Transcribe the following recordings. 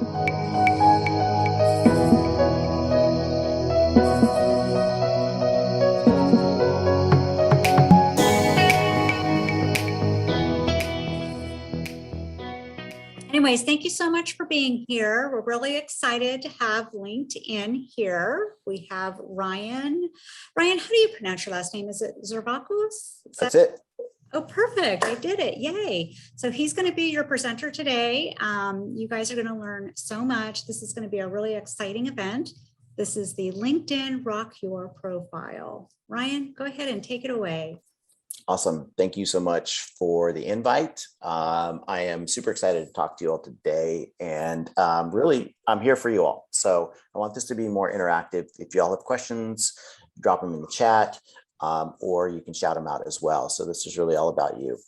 Anyways, thank you so much for being here. We're really excited to have LinkedIn here. We have Ryan. Ryan, how do you pronounce your last name? Is it Zervakos? That's it. Oh, perfect. I did it. Yay. So he's going to be your presenter today. You guys are going to learn so much. This is going to be a really exciting event. This is the LinkedIn Rock Your Profile. Ryan, go ahead and take it away. Awesome. Thank you so much for the invite. I am super excited to talk to you all today, and really, I'm here for you all. So I want this to be more interactive. If you all have questions, drop them in the chat, or you can shout them out as well. So this is really all about you.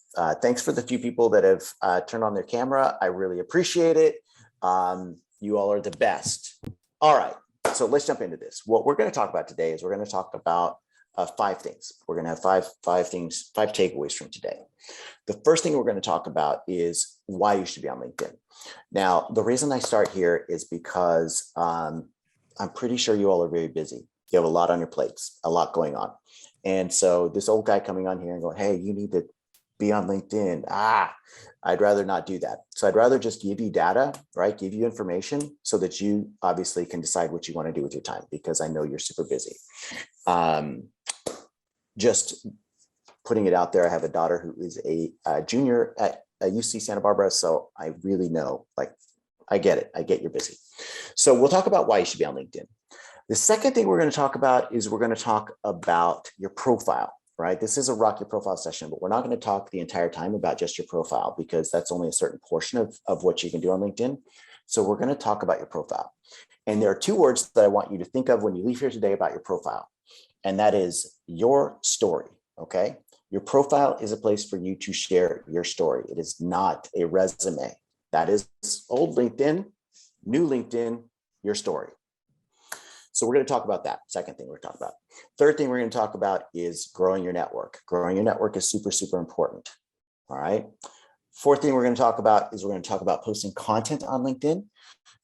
Thanks for the few people that have turned on their camera. I really appreciate it. You all are the best. All right, so let's jump into this. What we're going to talk about today is we're going to talk about 5 things. We're going to have five things, 5 takeaways from today. The first thing we're going to talk about is why you should be on LinkedIn. Now, the reason I start here is because I'm pretty sure you all are very busy. You have a lot on your plates, a lot going on. And so this old guy coming on here and going, hey, you need to be on LinkedIn. I'd rather not do that. So I'd rather just give you data, right? Give you information so that you obviously can decide what you want to do with your time, because I know you're super busy. Just putting it out there, I have a daughter who is a junior at UC Santa Barbara. So I really know, like, I get it. I get you're busy. So we'll talk about why you should be on LinkedIn. The second thing we're going to talk about is we're going to talk about your profile, right? This is a Rock Your Profile session, but we're not going to talk the entire time about just your profile, because that's only a certain portion of what you can do on LinkedIn. So we're going to talk about your profile. And there are 2 words that I want you to think of when you leave here today about your profile. And that is your story, okay? Your profile is a place for you to share your story. It is not a resume. That is old LinkedIn, new LinkedIn, your story. So we're going to talk about that. Second thing we're talking about. Third thing we're going to talk about is growing your network. Growing your network is super, super important, all right? Fourth thing we're going to talk about is we're going to talk about posting content on LinkedIn.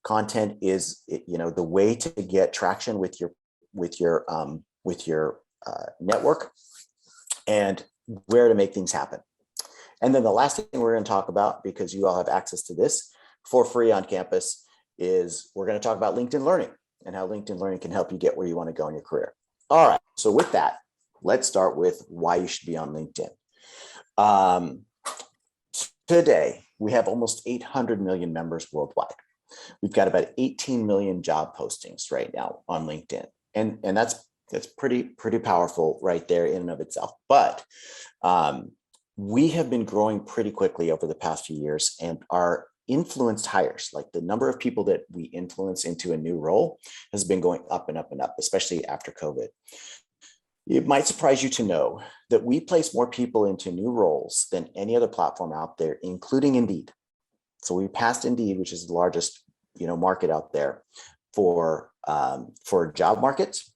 Content is, the way to get traction with your network and where to make things happen. And then the last thing we're going to talk about, because you all have access to this for free on campus, is we're going to talk about LinkedIn Learning and how LinkedIn Learning can help you get where you want to go in your career. All right. So with that, let's start with why you should be on LinkedIn. Today, we have almost 800 million members worldwide. We've got about 18 million job postings right now on LinkedIn. And that's pretty powerful right there in and of itself. But we have been growing pretty quickly over the past few years, and our influenced hires, like the number of people that we influence into a new role, has been going up and up and up, especially after COVID. It might surprise you to know that we place more people into new roles than any other platform out there, including Indeed. So we passed Indeed, which is the largest, market out there for job markets.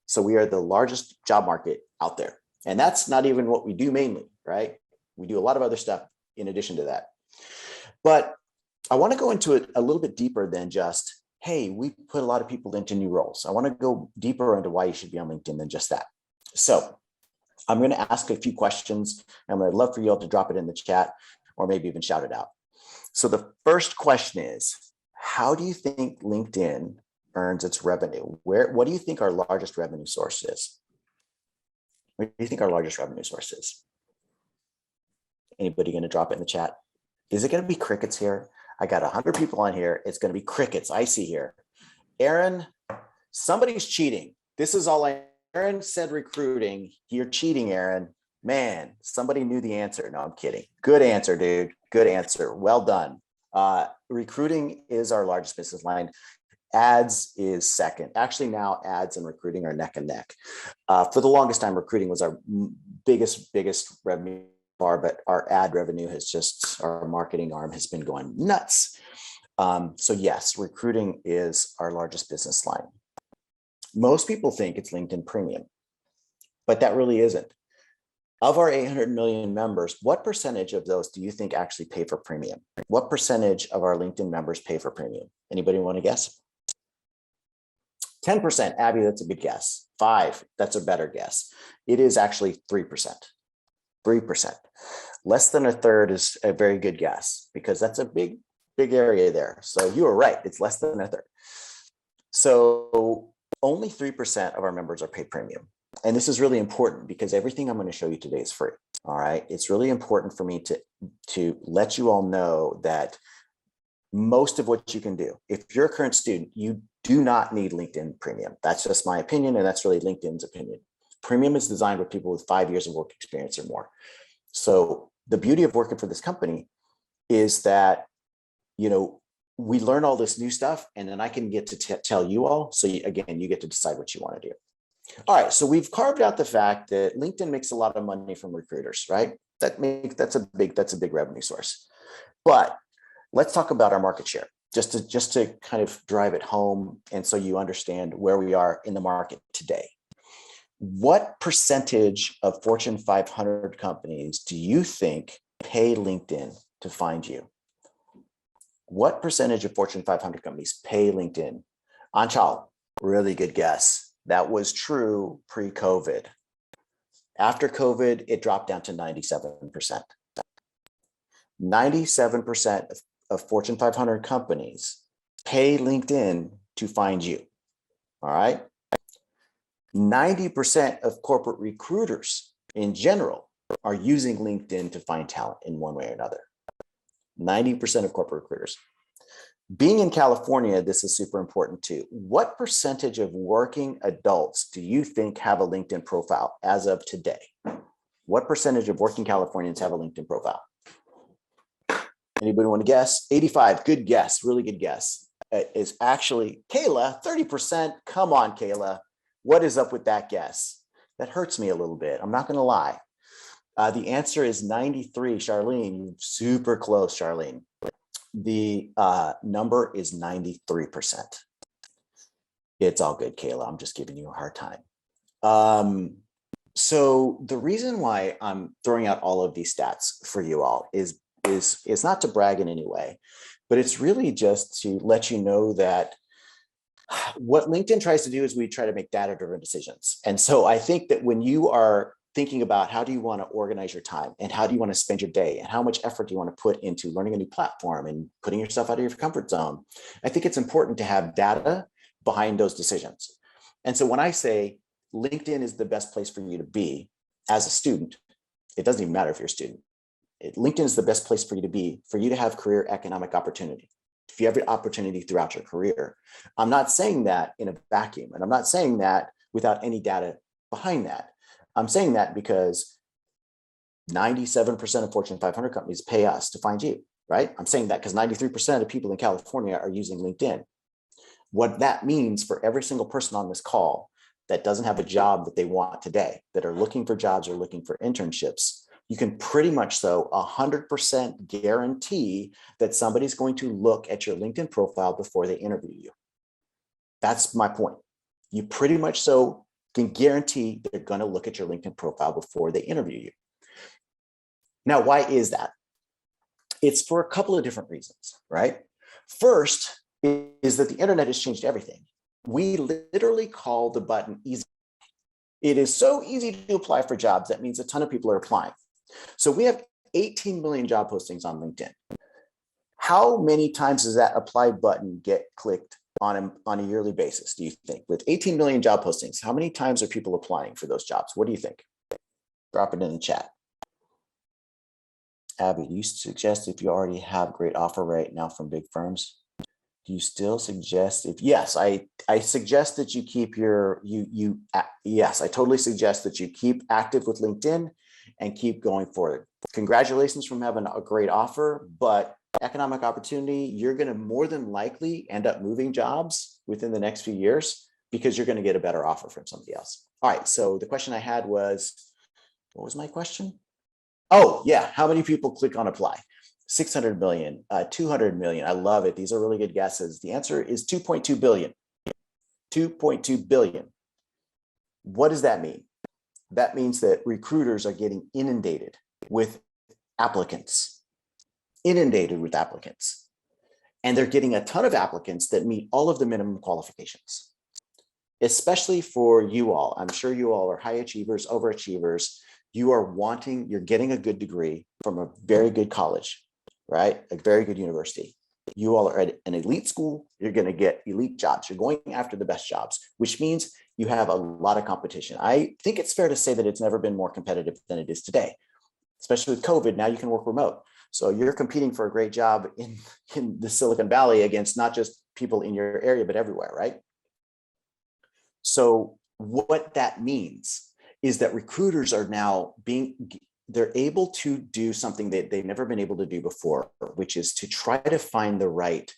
So we are the largest job market out there. And that's not even what we do mainly, right? We do a lot of other stuff in addition to that. But I want to go into it a little bit deeper than just, hey, we put a lot of people into new roles. I want to go deeper into why you should be on LinkedIn than just that. So I'm going to ask a few questions, and I'd love for you all to drop it in the chat or maybe even shout it out. So the first question is, how do you think LinkedIn earns its revenue? What do you think our largest revenue source is? What do you think our largest revenue source is? Anybody going to drop it in the chat? Is it going to be crickets here? I got 100 people on here. It's going to be crickets. I see here. Aaron, somebody's cheating. This is all Aaron said recruiting. You're cheating, Aaron. Man, somebody knew the answer. No, I'm kidding. Good answer, dude. Good answer. Well done. Recruiting is our largest business line. Ads is second. Actually, now ads and recruiting are neck and neck. For the longest time, recruiting was our biggest revenue bar, but our ad revenue our marketing arm has been going nuts. So yes, recruiting is our largest business line. Most people think it's LinkedIn Premium, but that really isn't. Of our 800 million members, what percentage of those do you think actually pay for premium? What percentage of our LinkedIn members pay for premium? Anybody want to guess? 10%, Abby, that's a good guess. 5, that's a better guess. It is actually 3%. 3%. Less than a third is a very good guess because that's a big area there. So you were right, it's less than a third. So only 3% of our members are paid premium. And this is really important because everything I'm going to show you today is free. All right. It's really important for me to let you all know that most of what you can do, if you're a current student, you do not need LinkedIn Premium. That's just my opinion. And that's really LinkedIn's opinion. Premium is designed for people with 5 years of work experience or more. So the beauty of working for this company is that, you know, we learn all this new stuff and then I can get to tell you all. So again, you get to decide what you want to do. All right, so we've carved out the fact that LinkedIn makes a lot of money from recruiters, right? That's a big revenue source. But let's talk about our market share, just to kind of drive it home, and so you understand where we are in the market today. What percentage of Fortune 500 companies do you think pay LinkedIn to find you? What percentage of Fortune 500 companies pay LinkedIn? Anchal, really good guess. That was true pre-COVID. After COVID, it dropped down to 97%. 97% of Fortune 500 companies pay LinkedIn to find you. All right. 90% of corporate recruiters in general are using LinkedIn to find talent in one way or another. 90% of corporate recruiters. Being in California, this is super important too. What percentage of working adults do you think have a LinkedIn profile as of today? What percentage of working Californians have a LinkedIn profile? Anybody want to guess? 85, good guess, really good guess. Is actually Kayla, 30%. Come on, Kayla. What is up with that guess? That hurts me a little bit. I'm not going to lie. The answer is 93, Charlene. Super close, Charlene. The number is 93%. It's all good, Kayla. I'm just giving you a hard time. So the reason why I'm throwing out all of these stats for you all is not to brag in any way, but it's really just to let you know that what LinkedIn tries to do is we try to make data-driven decisions. And so I think that when you are thinking about how do you want to organize your time and how do you want to spend your day and how much effort do you want to put into learning a new platform and putting yourself out of your comfort zone, I think it's important to have data behind those decisions. And so when I say LinkedIn is the best place for you to be as a student, it doesn't even matter if you're a student. LinkedIn is the best place for you to be, for you to have career economic opportunity. If you have the opportunity throughout your career. I'm not saying that in a vacuum, and I'm not saying that without any data behind that. I'm saying that because 97% of Fortune 500 companies pay us to find you, right? I'm saying that because 93% of people in California are using LinkedIn. What that means for every single person on this call that doesn't have a job that they want today, that are looking for jobs or looking for internships, you can pretty much 100% guarantee that somebody's going to look at your LinkedIn profile before they interview you. That's my point. You pretty much can guarantee they're going to look at your LinkedIn profile before they interview you. Now, why is that? It's for a couple of different reasons, right? First is that the internet has changed everything. We literally call the button easy. It is so easy to apply for jobs. That means a ton of people are applying. So we have 18 million job postings on LinkedIn. How many times does that apply button get clicked on a yearly basis, do you think? With 18 million job postings, how many times are people applying for those jobs? What do you think? Drop it in the chat. Abby, do you suggest if you already have a great offer right now from big firms? Do you still suggest yes, I suggest that you keep yes, I totally suggest that you keep active with LinkedIn and keep going forward. Congratulations from having a great offer, but economic opportunity, you're going to more than likely end up moving jobs within the next few years because you're going to get a better offer from somebody else. All right. So the question I had was, what was my question? Oh yeah. How many people click on apply? 600 million, 200 million. I love it. These are really good guesses. The answer is 2.2 billion. 2.2 billion. What does that mean? That means that recruiters are getting inundated with applicants, and they're getting a ton of applicants that meet all of the minimum qualifications, especially for you all. I'm sure you all are high achievers, overachievers. You're getting a good degree from a very good college, right? A very good university. You all are at an elite school. You're going to get elite jobs. You're going after the best jobs, which means you have a lot of competition. I think it's fair to say that it's never been more competitive than it is today, especially with COVID. Now you can work remote. So you're competing for a great job in the Silicon Valley against not just people in your area, but everywhere, right? So what that means is that recruiters are now they're able to do something that they've never been able to do before, which is to try to find the right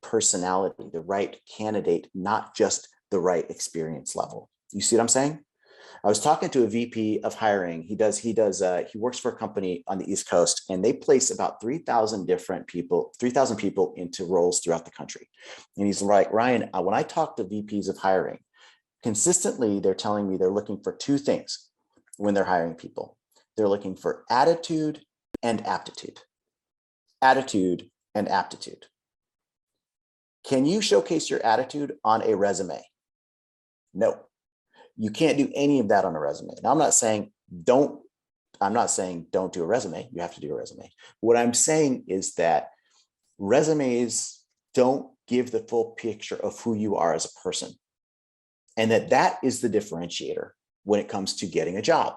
personality, the right candidate, not just the right experience level. You see what I'm saying? I was talking to a VP of hiring. He works for a company on the East Coast, and they place about 3,000 people into roles throughout the country. And he's like, Ryan, when I talk to VPs of hiring, consistently, they're telling me they're looking for two things when they're hiring people. They're looking for attitude and aptitude. Attitude and aptitude. Can you showcase your attitude on a resume? No, you can't do any of that on a resume. Now, I'm not saying don't do a resume. You have to do a resume. What I'm saying is that resumes don't give the full picture of who you are as a person. And that is the differentiator when it comes to getting a job.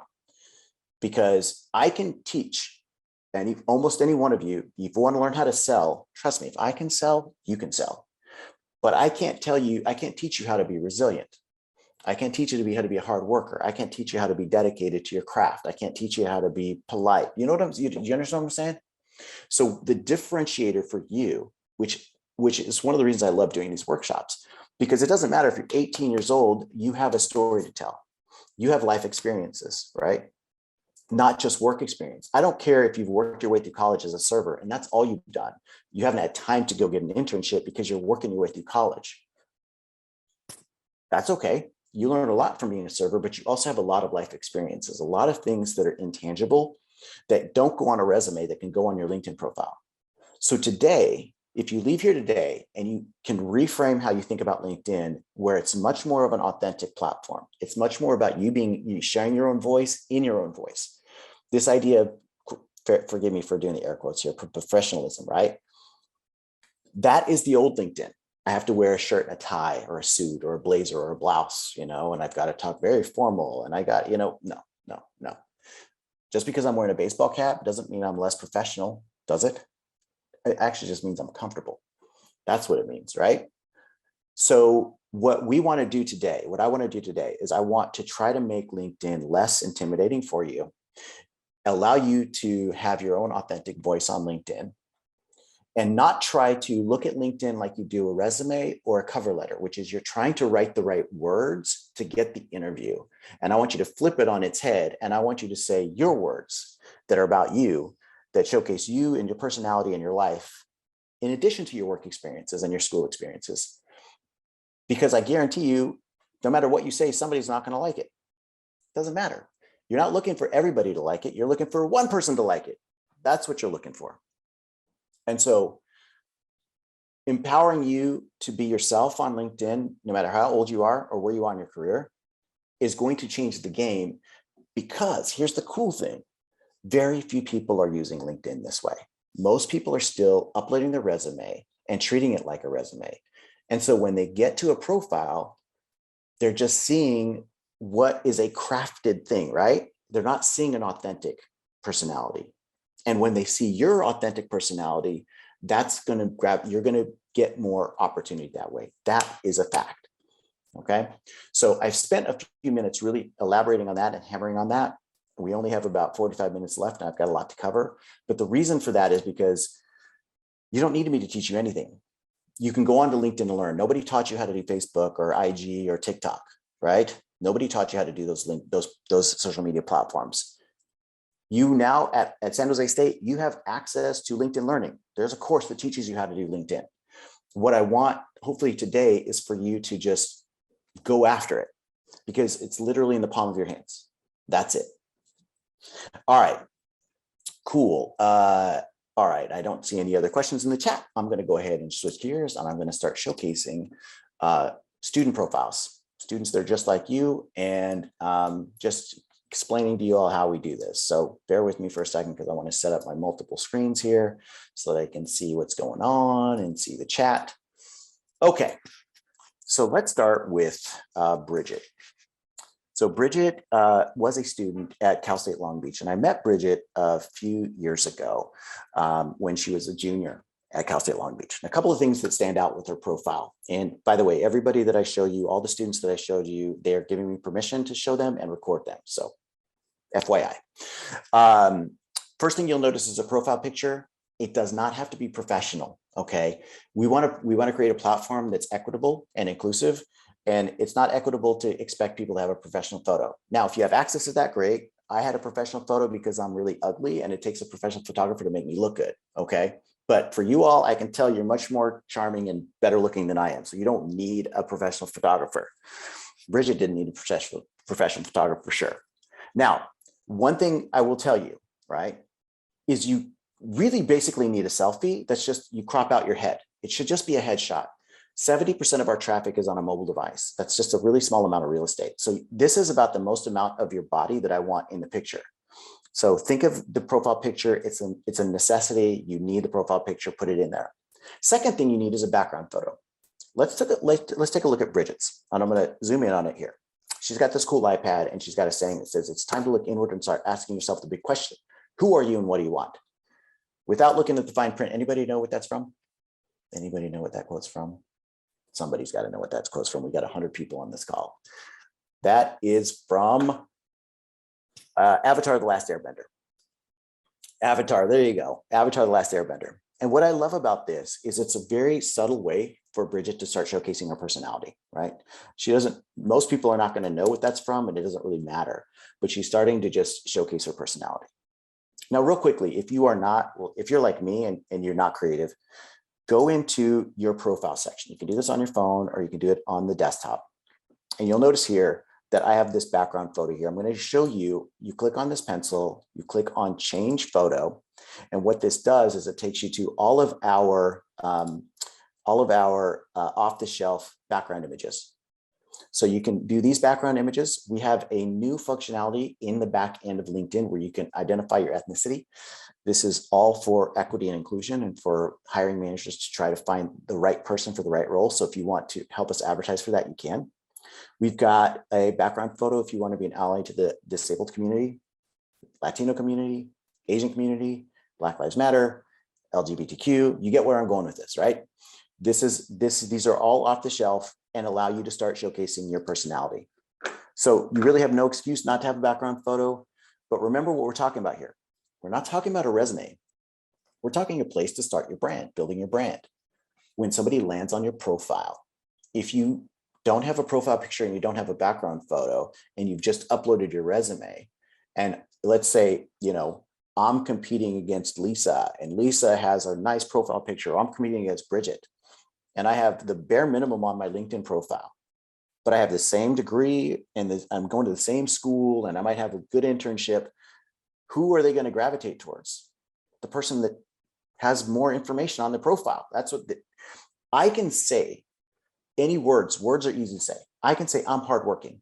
Because I can teach, and almost any one of you, if you want to learn how to sell, trust me, if I can sell, you can sell. But I can't teach you how to be resilient. I can't teach you how to be a hard worker. I can't teach you how to be dedicated to your craft. I can't teach you how to be polite. You understand what I'm saying? So the differentiator for you, which is one of the reasons I love doing these workshops, because it doesn't matter if you're 18 years old, you have a story to tell. You have life experiences, right? Not just work experience. I don't care if you've worked your way through college as a server and that's all you've done. You haven't had time to go get an internship because you're working your way through college. That's okay. You learn a lot from being a server, but you also have a lot of life experiences, a lot of things that are intangible that don't go on a resume that can go on your LinkedIn profile. So today, if you leave here today and you can reframe how you think about LinkedIn, where it's much more of an authentic platform, it's much more about you sharing your own voice in your own voice. This idea of, forgive me for doing the air quotes here, professionalism, right? That is the old LinkedIn. I have to wear a shirt and a tie or a suit or a blazer or a blouse, and I've got to talk very formal. And I got, no. Just because I'm wearing a baseball cap doesn't mean I'm less professional, does it? It actually just means I'm comfortable. That's what it means, right? So what I want to do today is I want to try to make LinkedIn less intimidating for you, allow you to have your own authentic voice on LinkedIn, and not try to look at LinkedIn like you do a resume or a cover letter, which is you're trying to write the right words to get the interview. And I want you to flip it on its head. And I want you to say your words that are about you, that showcase you and your personality and your life, in addition to your work experiences and your school experiences. Because I guarantee you, no matter what you say, somebody's not going to like it. Doesn't matter. You're not looking for everybody to like it. You're looking for one person to like it. That's what you're looking for. And so empowering you to be yourself on LinkedIn, no matter how old you are or where you are in your career, is going to change the game, because here's the cool thing. Very few people are using LinkedIn this way. Most people are still uploading their resume and treating it like a resume. And so when they get to a profile, they're just seeing what is a crafted thing, right? They're not seeing an authentic personality. And when they see your authentic personality, you're going to get more opportunity that way. That is a fact. Okay. So I've spent a few minutes really elaborating on that and hammering on that. We only have about 45 minutes left, and I've got a lot to cover. But the reason for that is because you don't need me to teach you anything. You can go on to LinkedIn and learn. Nobody taught you how to do Facebook or IG or TikTok, right? Nobody taught you how to do those social media platforms. You now at San Jose State, you have access to LinkedIn Learning. There's a course that teaches you how to do LinkedIn. What I want, hopefully today, is for you to just go after it, because it's literally in the palm of your hands. That's it. All right, cool. All right, I don't see any other questions in the chat. I'm going to go ahead and switch gears, and I'm going to start showcasing student profiles, students that are just like you, and just explaining to you all how we do this. So bear with me for a second because I want to set up my multiple screens here so that I can see what's going on and see the chat. Okay, so let's start with Bridget. So Bridget was a student at Cal State Long Beach, and I met Bridget a few years ago when she was a junior at Cal State Long Beach. And a couple of things that stand out with her profile. And by the way, everybody that I show you, all the students that I showed you, they are giving me permission to show them and record them. So FYI. First thing you'll notice is a profile picture. It does not have to be professional, okay? We want to create a platform that's equitable and inclusive. And it's not equitable to expect people to have a professional photo. Now, if you have access to that, great. I had a professional photo because I'm really ugly and it takes a professional photographer to make me look good, okay? But for you all, I can tell you're much more charming and better looking than I am. So you don't need a professional photographer. Bridget didn't need a professional photographer for sure. Now, one thing I will tell you, right, is you really basically need a selfie that's just, you crop out your head. It should just be a headshot. 70% of our traffic is on a mobile device. That's just a really small amount of real estate. So this is about the most amount of your body that I want in the picture. So think of the profile picture. It's a necessity. You need the profile picture, put it in there. Second thing you need is a background photo. Let's take a look at Bridget's, and I'm going to zoom in on it here. She's got this cool iPad, and she's got a saying that says, it's time to look inward and start asking yourself the big question. Who are you and what do you want? Without looking at the fine print, anybody know what that's from? Anybody know what that quote's from? Somebody's got to know what that's quote's from. We got 100 people on this call. That is from Avatar: The Last Airbender. Avatar, there you go. Avatar: The Last Airbender. And what I love about this is it's a very subtle way for Bridget to start showcasing her personality, right? Most people are not going to know what that's from, and it doesn't really matter, but she's starting to just showcase her personality. Now, real quickly, if you're like me and you're not creative, go into your profile section. You can do this on your phone or you can do it on the desktop. And you'll notice here that I have this background photo here. I'm going to show you, you click on this pencil, you click on change photo. And what this does is it takes you to all of our off-the-shelf background images. So you can do these background images. We have a new functionality in the back end of LinkedIn where you can identify your ethnicity. This is all for equity and inclusion and for hiring managers to try to find the right person for the right role. So if you want to help us advertise for that, you can. We've got a background photo if you want to be an ally to the disabled community, Latino community, Asian community, Black Lives Matter, LGBTQ. You get where I'm going with this, right? These are all off the shelf and allow you to start showcasing your personality. So you really have no excuse not to have a background photo, but remember what we're talking about here. We're not talking about a resume. We're talking a place to start your brand, building your brand. When somebody lands on your profile, if you don't have a profile picture and you don't have a background photo and you've just uploaded your resume, and let's say, I'm competing against Lisa and Lisa has a nice profile picture, or I'm competing against Bridget and I have the bare minimum on my LinkedIn profile, but I have the same degree and I'm going to the same school and I might have a good internship. Who are they going to gravitate towards? The person that has more information on the profile. That's what I can say. Any words are easy to say. I can say I'm hardworking.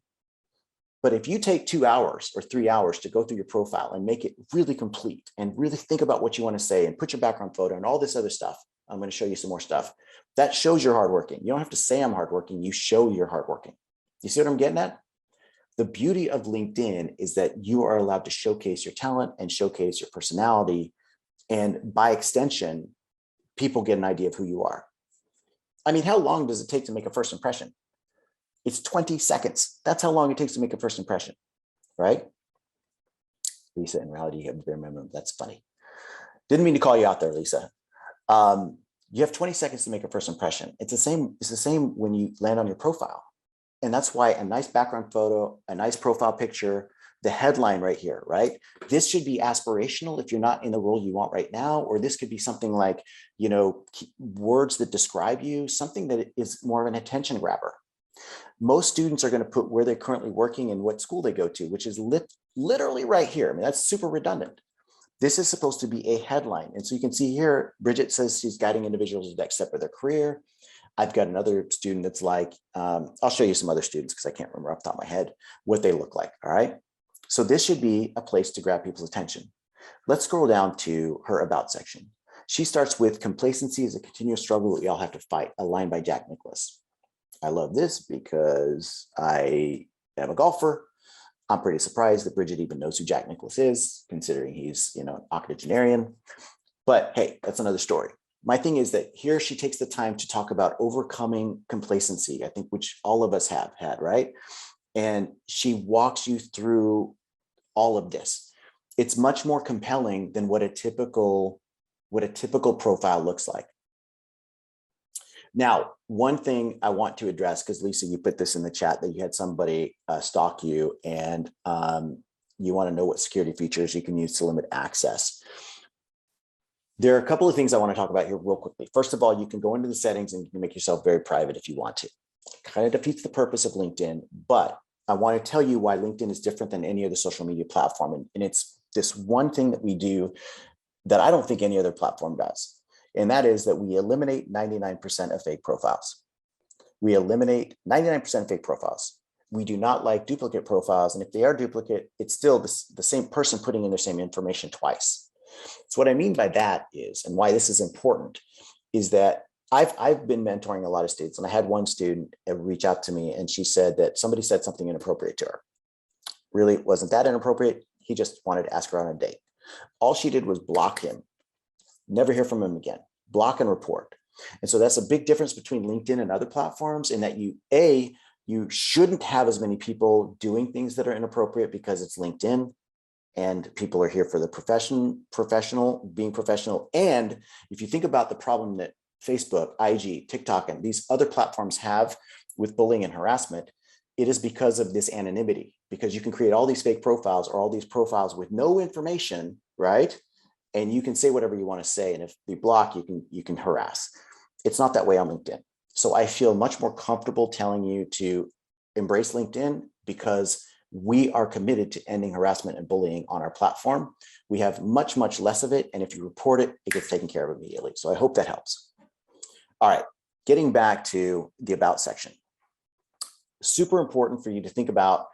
But if you take 2 hours or 3 hours to go through your profile and make it really complete and really think about what you want to say and put your background photo and all this other stuff, I'm going to show you some more stuff. That shows you're hardworking. You don't have to say I'm hardworking. You show you're hardworking. You see what I'm getting at? The beauty of LinkedIn is that you are allowed to showcase your talent and showcase your personality. And by extension, people get an idea of who you are. I mean, how long does it take to make a first impression? It's 20 seconds. That's how long it takes to make a first impression, right? Lisa, in reality, you have the bare minimum. That's funny. Didn't mean to call you out there, Lisa. You have 20 seconds to make a first impression. It's the same when you land on your profile. And that's why a nice background photo, a nice profile picture, the headline right here, right? This should be aspirational if you're not in the role you want right now, or this could be something like, words that describe you, something that is more of an attention grabber. Most students are going to put where they're currently working and what school they go to, which is literally right here. I mean, that's super redundant. This is supposed to be a headline. And so you can see here, Bridget says she's guiding individuals to the next step of their career. I've got another student that's like, I'll show you some other students because I can't remember off the top of my head what they look like. All right. So this should be a place to grab people's attention. Let's scroll down to her about section. She starts with complacency is a continuous struggle that we all have to fight, a line by Jack Nicklaus. I love this because I am a golfer. I'm pretty surprised that Bridget even knows who Jack Nicklaus is, considering he's, an octogenarian. But hey, that's another story. My thing is that here she takes the time to talk about overcoming complacency, I think, which all of us have had, right? And she walks you through all of this. It's much more compelling than what a typical profile looks like. Now, one thing I want to address, because Lisa, you put this in the chat that you had somebody stalk you and you want to know what security features you can use to limit access. There are a couple of things I want to talk about here real quickly. First of all, you can go into the settings and you can make yourself very private if you want to. It kind of defeats the purpose of LinkedIn, but I want to tell you why LinkedIn is different than any other social media platform. And it's this one thing that we do that I don't think any other platform does. And that is that we eliminate 99% of fake profiles. We eliminate 99% of fake profiles. We do not like duplicate profiles. And if they are duplicate, it's still the same person putting in their same information twice. So what I mean by that is, and why this is important, is that I've been mentoring a lot of students, and I had one student reach out to me and she said that somebody said something inappropriate to her. Really, it wasn't that inappropriate. He just wanted to ask her on a date. All she did was block him. Never hear from him again. Block and report. And so that's a big difference between LinkedIn and other platforms in that you shouldn't have as many people doing things that are inappropriate because it's LinkedIn and people are here for the being professional. And if you think about the problem that Facebook, IG, TikTok, and these other platforms have with bullying and harassment, it is because of this anonymity, because you can create all these fake profiles or all these profiles with no information, right? And you can say whatever you want to say. And if you block, you can harass. It's not that way on LinkedIn. So I feel much more comfortable telling you to embrace LinkedIn because we are committed to ending harassment and bullying on our platform. We have much, much less of it. And if you report it, it gets taken care of immediately. So I hope that helps. All right, getting back to the about section. Super important for you to think about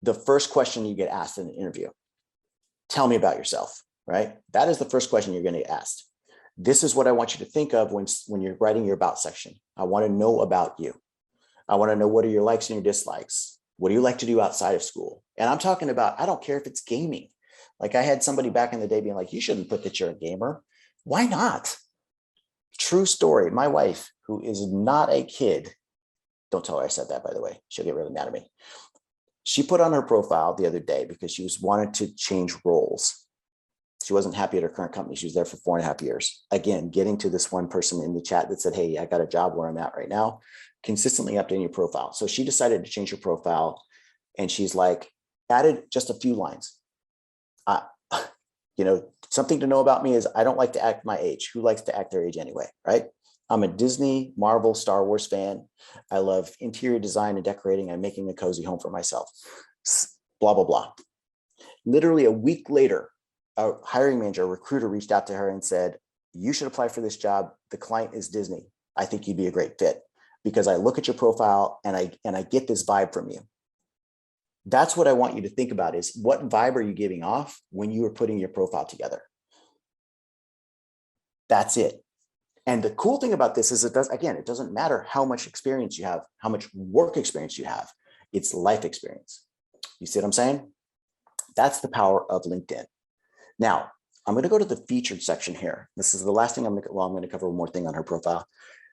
the first question you get asked in an interview. Tell me about yourself, right? That is the first question you're going to get asked. This is what I want you to think of when you're writing your about section. I want to know about you. I want to know what are your likes and your dislikes. What do you like to do outside of school? And I'm talking about, I don't care if it's gaming. Like I had somebody back in the day being like, you shouldn't put that you're a gamer. Why not? True story. My wife, who is not a kid, don't tell her I said that, by the way, she'll get really mad at me. She put on her profile the other day because she wanted to change roles. She wasn't happy at her current company. She was there for 4.5 years. Again, getting to this one person in the chat that said, hey, I got a job where I'm at right now, consistently updating your profile. So she decided to change her profile and she's like, added just a few lines. Something to know about me is I don't like to act my age. Who likes to act their age anyway, right? I'm a Disney, Marvel, Star Wars fan. I love interior design and decorating and making a cozy home for myself. Blah, blah, blah. Literally a week later, a hiring manager, a recruiter reached out to her and said, you should apply for this job. The client is Disney. I think you'd be a great fit because I look at your profile and I get this vibe from you. That's what I want you to think about is what vibe are you giving off when you are putting your profile together? That's it. And the cool thing about this is it doesn't matter how much experience you have, how much work experience you have. It's life experience. You see what I'm saying? That's the power of LinkedIn. Now, I'm going to go to the featured section here. This is the last thing I'm going to cover one more thing on her profile.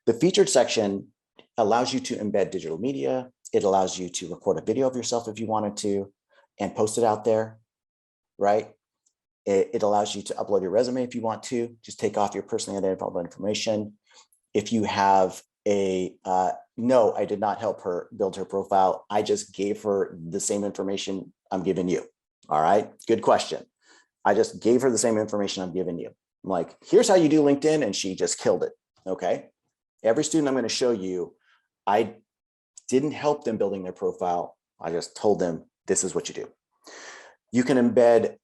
The featured section allows you to embed digital media. It allows you to record a video of yourself if you wanted to and post it out there, right? It allows you to upload your resume if you want to, just take off your personally identifiable information. If you have no, I did not help her build her profile. I just gave her the same information I'm giving you. All right, good question. I just gave her the same information I'm giving you. I'm like, here's how you do LinkedIn, and she just killed it, okay? Every student I'm gonna show you, I didn't help them building their profile. I just told them, this is what you do. You can embed,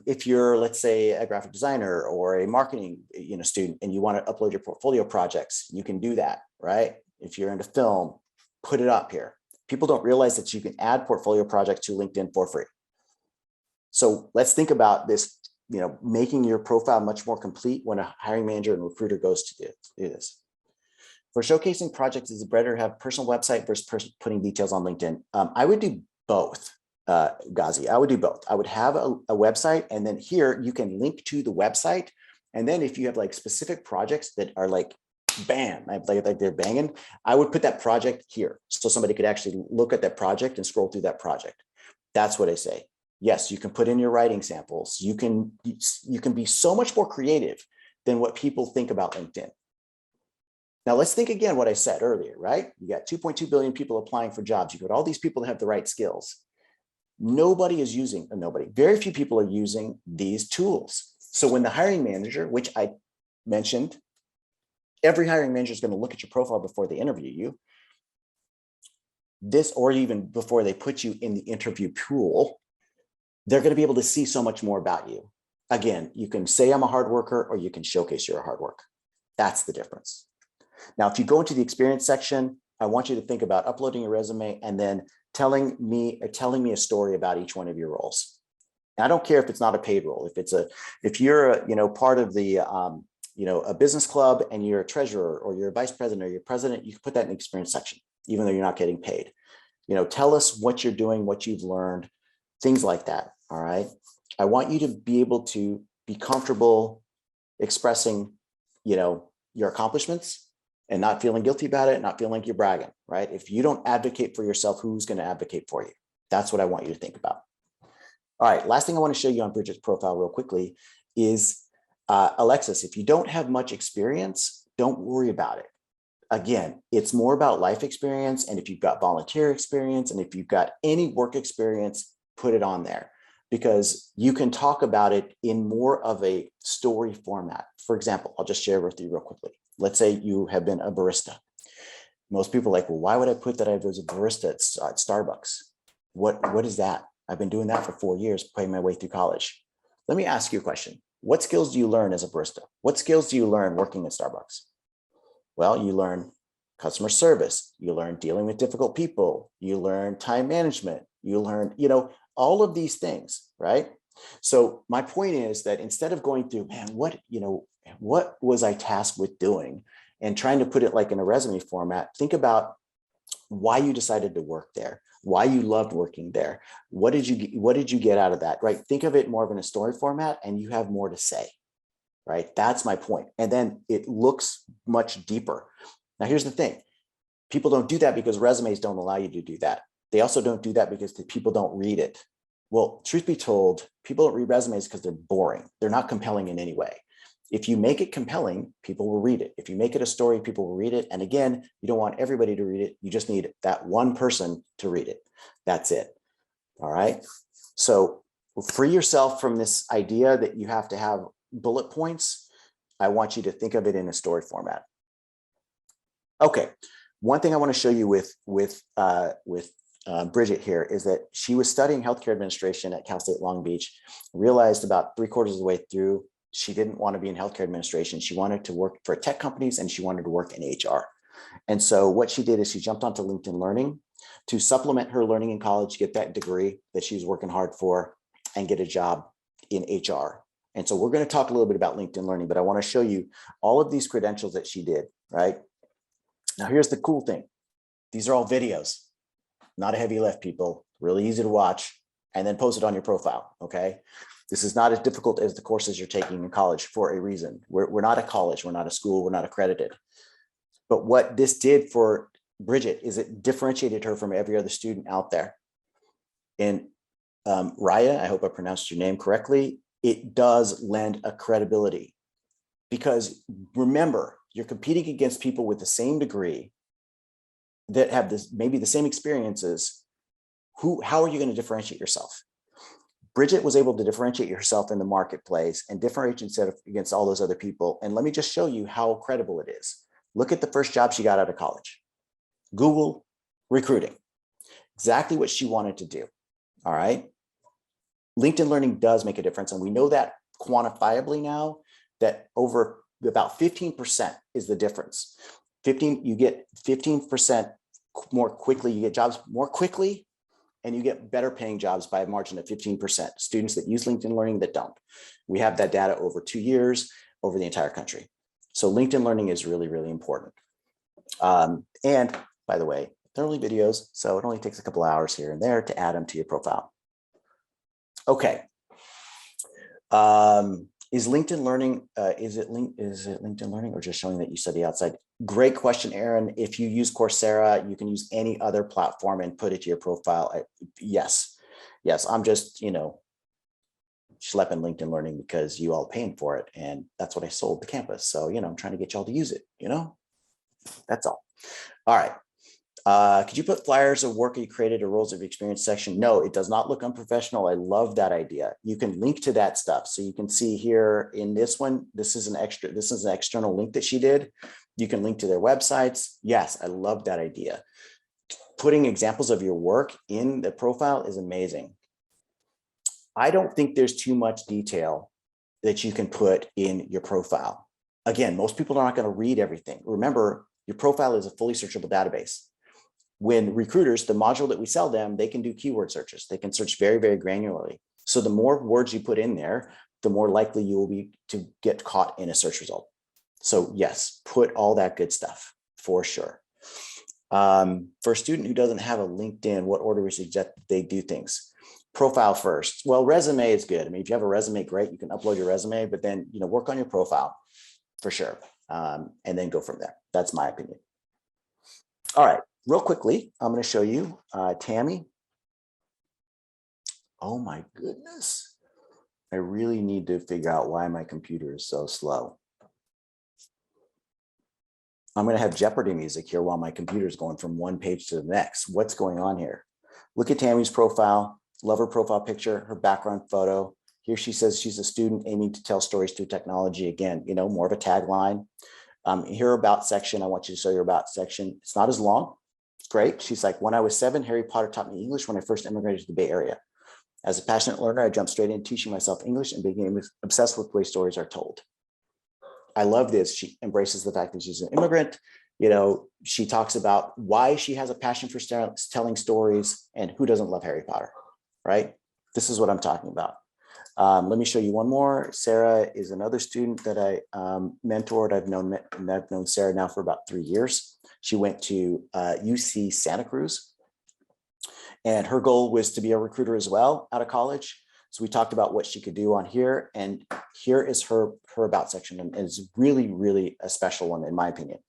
if you're, let's say, a graphic designer or a marketing student, and you want to upload your portfolio projects, you can do that, right? If you're into film, put it up here. People don't realize that you can add portfolio projects to LinkedIn for free. So let's think about this, making your profile much more complete when a hiring manager and recruiter goes to do this. For showcasing projects, is it better to have personal website versus putting details on LinkedIn? I would do both, Ghazi. I would do both. I would have a website, and then here you can link to the website. And then if you have like specific projects that are like, bam, like they're banging, I would put that project here so somebody could actually look at that project and scroll through that project. That's what I say. Yes, you can put in your writing samples. You can be so much more creative than what people think about LinkedIn. Now let's think again what I said earlier, right? You got 2.2 billion people applying for jobs. You got all these people that have the right skills. Very few people are using these tools. So when the hiring manager, which I mentioned, every hiring manager is going to look at your profile before they interview you. This, or even before they put you in the interview pool, they're going to be able to see so much more about you. Again, you can say I'm a hard worker, or you can showcase you're a hard worker. That's the difference. Now, if you go into the experience section, I want you to think about uploading your resume and then telling me a story about each one of your roles. And I don't care if it's not a paid role. If you're part of the a business club and you're a treasurer, or you're a vice president, or you're president, you can put that in the experience section, even though you're not getting paid. Tell us what you're doing, what you've learned, things like that. All right. I want you to be able to be comfortable expressing, your accomplishments and not feeling guilty about it, not feeling like you're bragging, right? If you don't advocate for yourself, who's going to advocate for you? That's what I want you to think about. All right. Last thing I want to show you on Bridget's profile real quickly is Alexis. If you don't have much experience, don't worry about it. Again, it's more about life experience. And if you've got volunteer experience, and if you've got any work experience, put it on there, because you can talk about it in more of a story format. For example, I'll just share with you real quickly. Let's say you have been a barista. Most people are like, well, why would I put that I was a barista at Starbucks? What is that? I've been doing that for 4 years, paying my way through college. Let me ask you a question. What skills do you learn as a barista? What skills do you learn working at Starbucks? Well, you learn customer service. You learn dealing with difficult people. You learn time management. You learn, all of these things, right? So my point is that instead of going through, man, what was I tasked with doing, and trying to put it like in a resume format, think about why you decided to work there, why you loved working there. What did you get out of that, right? Think of it more of in a story format, and you have more to say, right? That's my point. And then it looks much deeper. Now, here's the thing. People don't do that because resumes don't allow you to do that. They also don't do that because the people don't read it. Well, truth be told, people don't read resumes because they're boring. They're not compelling in any way. If you make it compelling, people will read it. If you make it a story, people will read it. And again, you don't want everybody to read it. You just need that one person to read it. That's it. All right. So free yourself from this idea that you have to have bullet points. I want you to think of it in a story format. Okay. One thing I want to show you with Bridget here is that she was studying healthcare administration at Cal State Long Beach, realized about 3/4 of the way through, she didn't want to be in healthcare administration. She wanted to work for tech companies, and she wanted to work in HR. And so what she did is she jumped onto LinkedIn Learning to supplement her learning in college, get that degree that she was working hard for, and get a job in HR. And so we're going to talk a little bit about LinkedIn Learning, but I want to show you all of these credentials that she did, right? Now, here's the cool thing. These are all videos, not a heavy lift, people, really easy to watch, and then post it on your profile, okay? This is not as difficult as the courses you're taking in college for a reason. We're not a college, we're not a school, we're not accredited. But what this did for Bridget is it differentiated her from every other student out there. And Raya, I hope I pronounced your name correctly, it does lend a credibility. Because remember, you're competing against people with the same degree that have maybe the same experiences. How are you going to differentiate yourself? Bridget was able to differentiate herself in the marketplace and differentiate against all those other people. And let me just show you how credible it is. Look at the first job she got out of college. Google recruiting. Exactly what she wanted to do. All right. LinkedIn Learning does make a difference. And we know that quantifiably now, that over about 15% is the difference. You get 15% more quickly, you get jobs more quickly, and you get better paying jobs by a margin of 15%. Students that use LinkedIn Learning that don't. We have that data over 2 years over the entire country. So LinkedIn Learning is really, really important. And by the way, they're only videos, so it only takes a couple hours here and there to add them to your profile. Okay. Is LinkedIn Learning, is it LinkedIn Learning or just showing that you study outside? Great question, Aaron. If you use Coursera, you can use any other platform and put it to your profile. Yes. I'm just, schlepping LinkedIn Learning because you all paying for it. And that's what I sold the campus. So, I'm trying to get y'all to use it, that's all. All right. Could you put flyers of work you created or roles of experience section? No, it does not look unprofessional. I love that idea. You can link to that stuff. So you can see here in this one, this is an external link that she did. You can link to their websites. Yes, I love that idea. Putting examples of your work in the profile is amazing. I don't think there's too much detail that you can put in your profile. Again, most people are not going to read everything. Remember, your profile is a fully searchable database. When recruiters, the module that we sell them, they can do keyword searches. They can search very, very granularly. So the more words you put in there, the more likely you will be to get caught in a search result. So yes, put all that good stuff for sure. For a student who doesn't have a LinkedIn, what order we suggest they do things? Profile first. Well, resume is good. I mean, if you have a resume, great. You can upload your resume, but then, work on your profile for sure. And then go from there. That's my opinion. All right. Real quickly, I'm going to show you Tammy. Oh my goodness. I really need to figure out why my computer is so slow. I'm going to have Jeopardy music here while my computer is going from one page to the next. What's going on here? Look at Tammy's profile. Love her profile picture, her background photo. Here she says she's a student aiming to tell stories through technology. Again, more of a tagline. Here about section. I want you to show your about section. It's not as long. Great. She's like, when I was 7, Harry Potter taught me English when I first immigrated to the Bay Area. As a passionate learner, I jumped straight into teaching myself English and became obsessed with the way stories are told. I love this. She embraces the fact that she's an immigrant. She talks about why she has a passion for telling stories and who doesn't love Harry Potter, right? This is what I'm talking about. Let me show you one more. Sarah is another student that I mentored. I've known Sarah now for about 3 years. She went to UC Santa Cruz, and her goal was to be a recruiter as well out of college. So we talked about what she could do on here, and here is her about section, and it's really, really a special one in my opinion.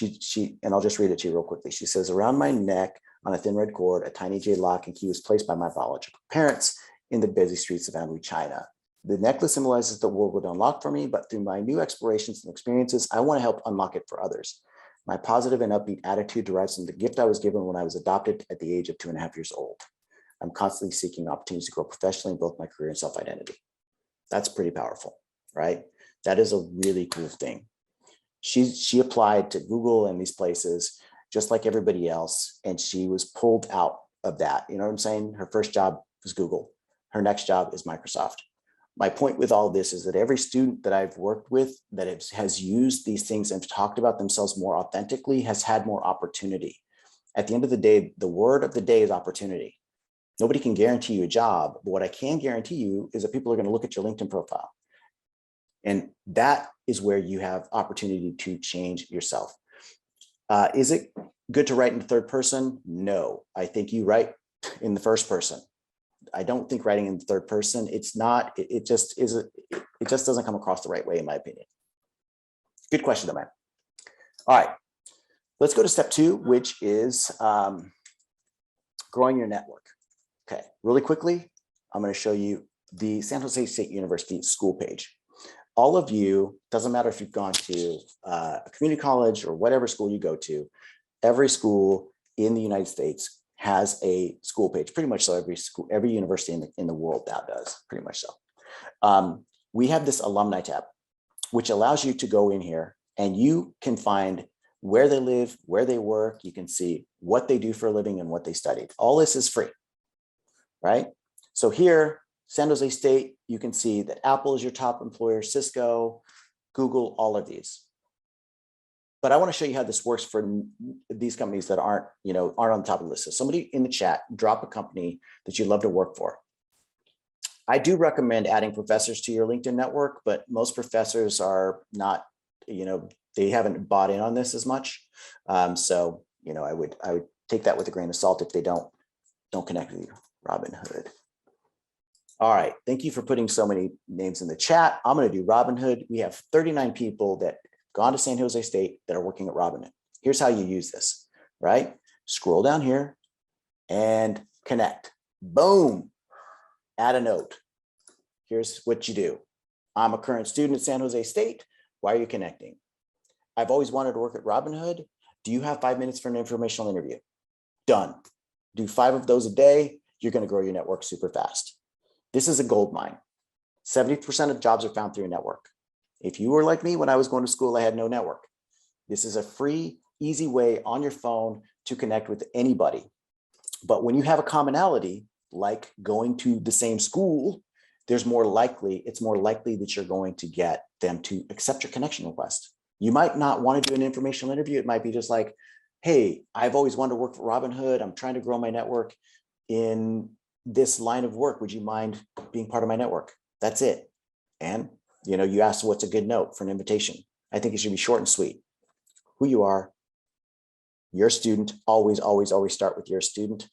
And I'll just read it to you real quickly. She says, around my neck on a thin red cord, a tiny jade lock and key was placed by my biological parents in the busy streets of Anhui, China. The necklace symbolizes the world would unlock for me, but through my new explorations and experiences, I want to help unlock it for others. My positive and upbeat attitude derives from the gift I was given when I was adopted at the age of 2.5 years old. I'm constantly seeking opportunities to grow professionally in both my career and self-identity. That's pretty powerful, right? That is a really cool thing. She applied to Google and these places just like everybody else, and she was pulled out of that. You know what I'm saying? Her first job was Google. Her next job is Microsoft. My point with all this is that every student that I've worked with that has used these things and talked about themselves more authentically has had more opportunity. At the end of the day, the word of the day is opportunity. Nobody can guarantee you a job, but what I can guarantee you is that people are going to look at your LinkedIn profile. And that is where you have opportunity to change yourself. Is it good to write in the third person? No, I think you write in the first person. I don't think writing in the third person, it just doesn't come across the right way, in my opinion. Good question, though, man. All right, let's go to step 2, which is growing your network. Okay, really quickly, I'm going to show you the San Jose State University school page. All of you, doesn't matter if you've gone to a community college or whatever school you go to, every school in the United States has a school page, pretty much so. Every university in the world now does, pretty much so. We have this alumni tab, which allows you to go in here and you can find where they live, where they work. You can see what they do for a living and what they studied. All this is free, right? So here, San Jose State, you can see that Apple is your top employer, Cisco, Google, all of these. But I want to show you how this works for these companies that aren't on the top of the list. So somebody in the chat, drop a company that you'd love to work for. I do recommend adding professors to your LinkedIn network, but most professors are not, they haven't bought in on this as much. So, I would take that with a grain of salt if they don't connect with you. Robinhood. All right. Thank you for putting so many names in the chat. I'm going to do Robinhood. We have 39 people that gone to San Jose State that are working at Robinhood. Here's how you use this, right? Scroll down here and connect. Boom. Add a note. Here's what you do. I'm a current student at San Jose State. Why are you connecting? I've always wanted to work at Robinhood. Do you have 5 minutes for an informational interview? Done. Do 5 of those a day. You're going to grow your network super fast. This is a gold mine. 70% of jobs are found through a network. If you were like me when I was going to school, I had no network. This is a free, easy way on your phone to connect with anybody. But when you have a commonality, like going to the same school, it's more likely that you're going to get them to accept your connection request. You might not want to do an informational interview. It might be just like, hey, I've always wanted to work for Robinhood. I'm trying to grow my network in this line of work. Would you mind being part of my network? That's it. And you asked what's a good note for an invitation. I think it should be short and sweet. Who you are, your student, always, always, always start with your student.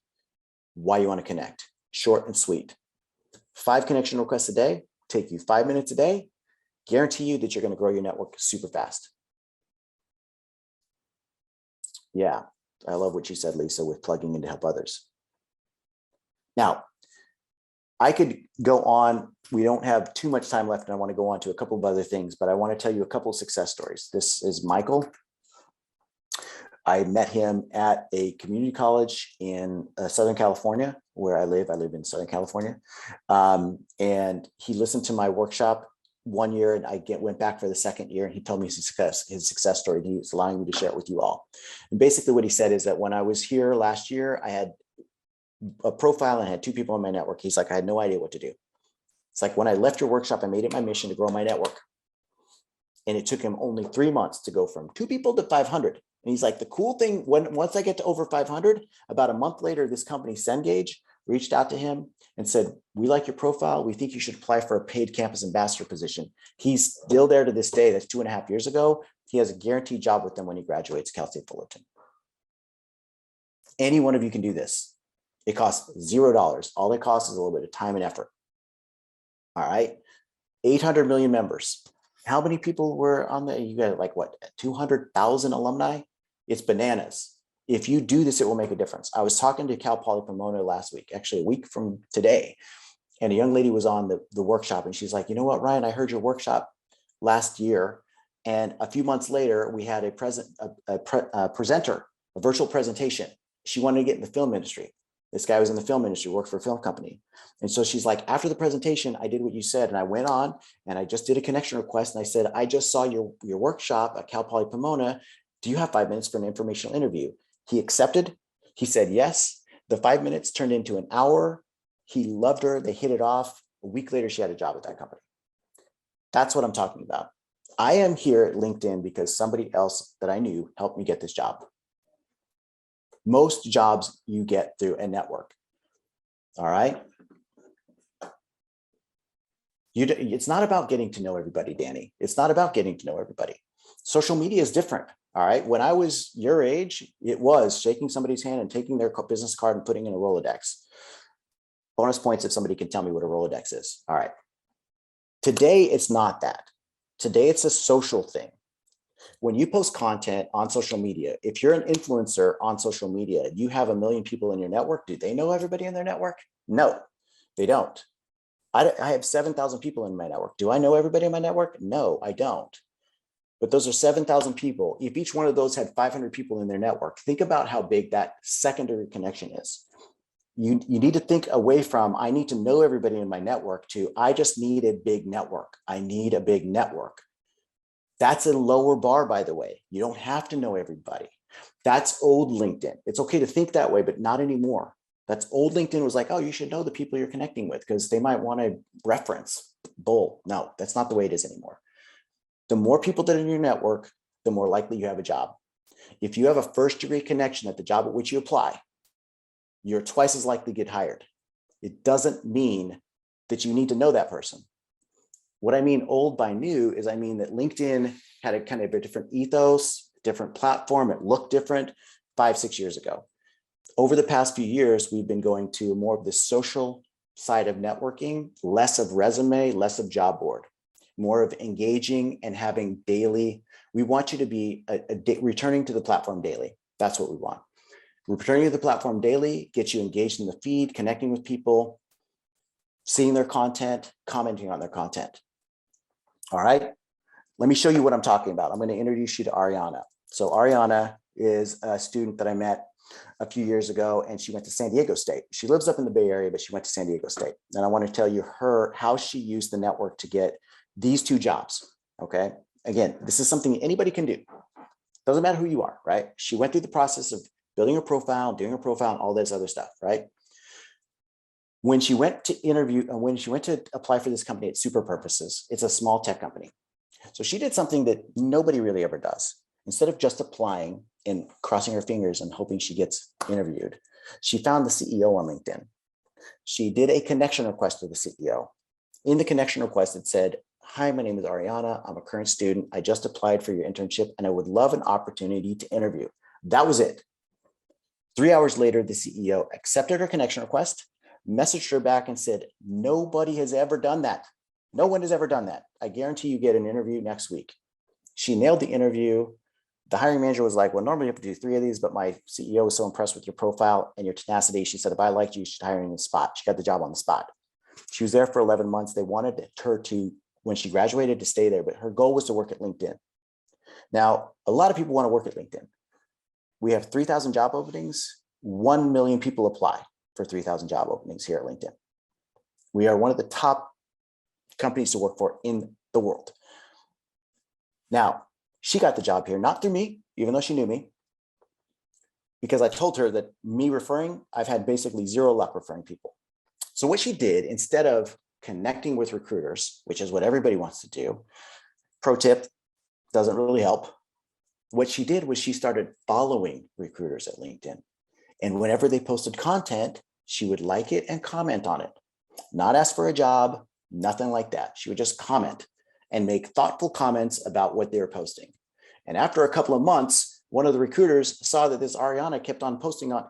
Why you want to connect, short and sweet. 5 connection requests a day, take you 5 minutes a day, guarantee you that you're going to grow your network super fast. Yeah, I love what you said, Lisa, with plugging in to help others. Now, I could go on. We don't have too much time left, and I want to go on to a couple of other things, but I want to tell you a couple of success stories. This is Michael. I met him at a community college in Southern California, where I live. I live in Southern California. And he listened to my workshop 1 year, and I went back for the 2nd year, and he told me his success story. He's allowing me to share it with you all. And basically what he said is that when I was here last year, I had a profile and I had 2 people in my network. He's like, I had no idea what to do. It's like, when I left your workshop, I made it my mission to grow my network. And it took him only 3 months to go from 2 people to 500. And he's like, the cool thing, once I get to over 500, about a month later, this company, Cengage, reached out to him and said, we like your profile. We think you should apply for a paid campus ambassador position. He's still there to this day. That's 2.5 years ago. He has a guaranteed job with them when he graduates Cal State Fullerton. Any one of you can do this. It costs $0. All it costs is a little bit of time and effort. All right. 800 million members. How many people were on the, you got like what, 200,000 alumni? It's bananas. If you do this, it will make a difference. I was talking to Cal Poly Pomona last week, actually a week from today, and a young lady was on the workshop, and she's like, you know what, Ryan, I heard your workshop last year, and a few months later, we had a presenter, a virtual presentation. She wanted to get in the film industry. This guy was in the film industry, worked for a film company. And so she's like, after the presentation, I did what you said. And I went on and I just did a connection request. And I said, I just saw your workshop at Cal Poly Pomona. Do you have 5 minutes for an informational interview? He accepted. He said yes. The 5 minutes turned into an hour. He loved her. They hit it off. A week later, she had a job at that company. That's what I'm talking about. I am here at LinkedIn because somebody else that I knew helped me get this job. Most jobs you get through a network. All right. It's not about getting to know everybody, Danny. It's not about getting to know everybody. Social media is different. All right. When I was your age, it was shaking somebody's hand and taking their business card and putting in a Rolodex. Bonus points if somebody can tell me what a Rolodex is. All right. Today, it's not that. Today, it's a social thing. When you post content on social media, if you're an influencer on social media, you have 1 million people in your network. Do they know everybody in their network? No, they don't. I have 7,000 people in my network. Do I know everybody in my network? No, I don't. But those are 7,000 people. If each one of those had 500 people in their network, think about how big that secondary connection is. You need to think away from, I need to know everybody in my network, to I just need a big network. I need a big network. That's a lower bar, by the way. You don't have to know everybody. That's old LinkedIn. It's okay to think that way, but not anymore. That's old LinkedIn was like, oh, you should know the people you're connecting with because they might want to reference. Bull. No, that's not the way it is anymore. The more people that are in your network, the more likely you have a job. If you have a first degree connection at the job at which you apply, you're twice as likely to get hired. It doesn't mean that you need to know that person. What I mean old by new is I mean that LinkedIn had a kind of a different ethos, different platform. It looked different 5-6 years ago. Over the past few years, we've been going to more of the social side of networking, less of resume, less of job board, more of engaging and having daily. We want you to be returning to the platform daily. That's what we want. Returning to the platform daily gets you engaged in the feed, connecting with people, seeing their content, commenting on their content. All right, let me show you what I'm talking about. I'm going to introduce you to Ariana. So Ariana is a student that I met a few years ago, and she went to San Diego State. She lives up in the Bay Area, but she went to San Diego State. And I want to tell you how she used the network to get these 2 jobs. Okay. Again, this is something anybody can do. Doesn't matter who you are, right? She went through the process of building her profile, doing her profile, and all this other stuff, right? When she went to interview and when she went to apply for this company at Super Purposes, it's a small tech company. So she did something that nobody really ever does. Instead of just applying and crossing her fingers and hoping she gets interviewed, she found the CEO on LinkedIn. She did a connection request to the CEO. In the connection request, it said, "Hi, my name is Ariana. I'm a current student. I just applied for your internship and I would love an opportunity to interview." That was it. 3 hours later, the CEO accepted her connection request, messaged her back and said, "Nobody has ever done that. No one has ever done that. I guarantee you get an interview next week." She nailed the interview. The hiring manager was like, "Well, normally you have to do 3 of these, but my CEO was so impressed with your profile and your tenacity. She said, if I liked you, you should hire me on the spot." She got the job on the spot. She was there for 11 months. They wanted her to, when she graduated, to stay there, but her goal was to work at LinkedIn. Now, a lot of people want to work at LinkedIn. We have 3,000 job openings. 1 million people apply for 3,000 job openings here at LinkedIn. We are one of the top companies to work for in the world. Now, she got the job here, not through me, even though she knew me, because I told her that me referring, I've had basically 0 luck referring people. So what she did, instead of connecting with recruiters, which is what everybody wants to do, pro tip, doesn't really help. What she did was she started following recruiters at LinkedIn. And whenever they posted content, she would like it and comment on it. Not ask for a job, nothing like that. She would just comment and make thoughtful comments about what they were posting. And after a couple of months, one of the recruiters saw that this Ariana kept on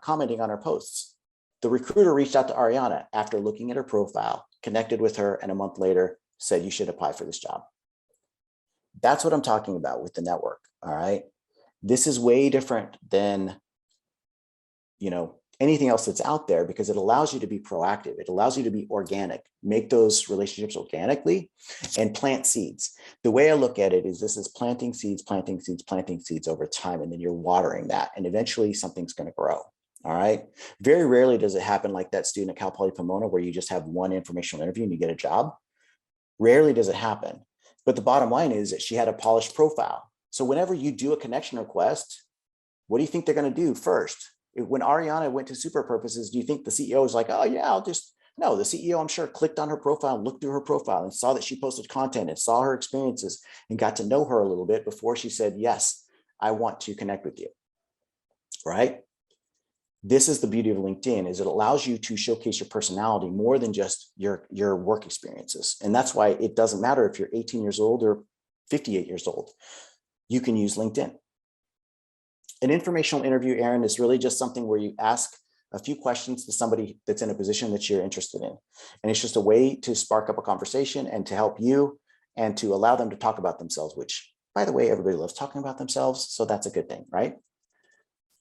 commenting on her posts. The recruiter reached out to Ariana after looking at her profile, connected with her, and a month later said, "You should apply for this job." That's what I'm talking about with the network. All right. This is way different than, anything else that's out there, because it allows you to be proactive. It allows you to be organic, make those relationships organically and plant seeds. The way I look at it is this is planting seeds over time. And then you're watering that. And eventually something's going to grow. All right. Very rarely does it happen like that student at Cal Poly Pomona where you just have one informational interview and you get a job. Rarely does it happen. But the bottom line is that she had a polished profile. So whenever you do a connection request, what do you think they're going to do first? When Ariana went to Super Purposes, do you think the CEO is like, "Oh yeah, no, the CEO, I'm sure, clicked on her profile, looked through her profile and saw that she posted content and saw her experiences and got to know her a little bit before she said, "Yes, I want to connect with you." Right? This is the beauty of LinkedIn, is it allows you to showcase your personality more than just your work experiences. And that's why it doesn't matter if you're 18 years old or 58 years old. You can use LinkedIn. An informational interview, Aaron, is really just something where you ask a few questions to somebody that's in a position that you're interested in. And it's just a way to spark up a conversation and to help you and to allow them to talk about themselves, which, by the way, everybody loves talking about themselves. So that's a good thing, right?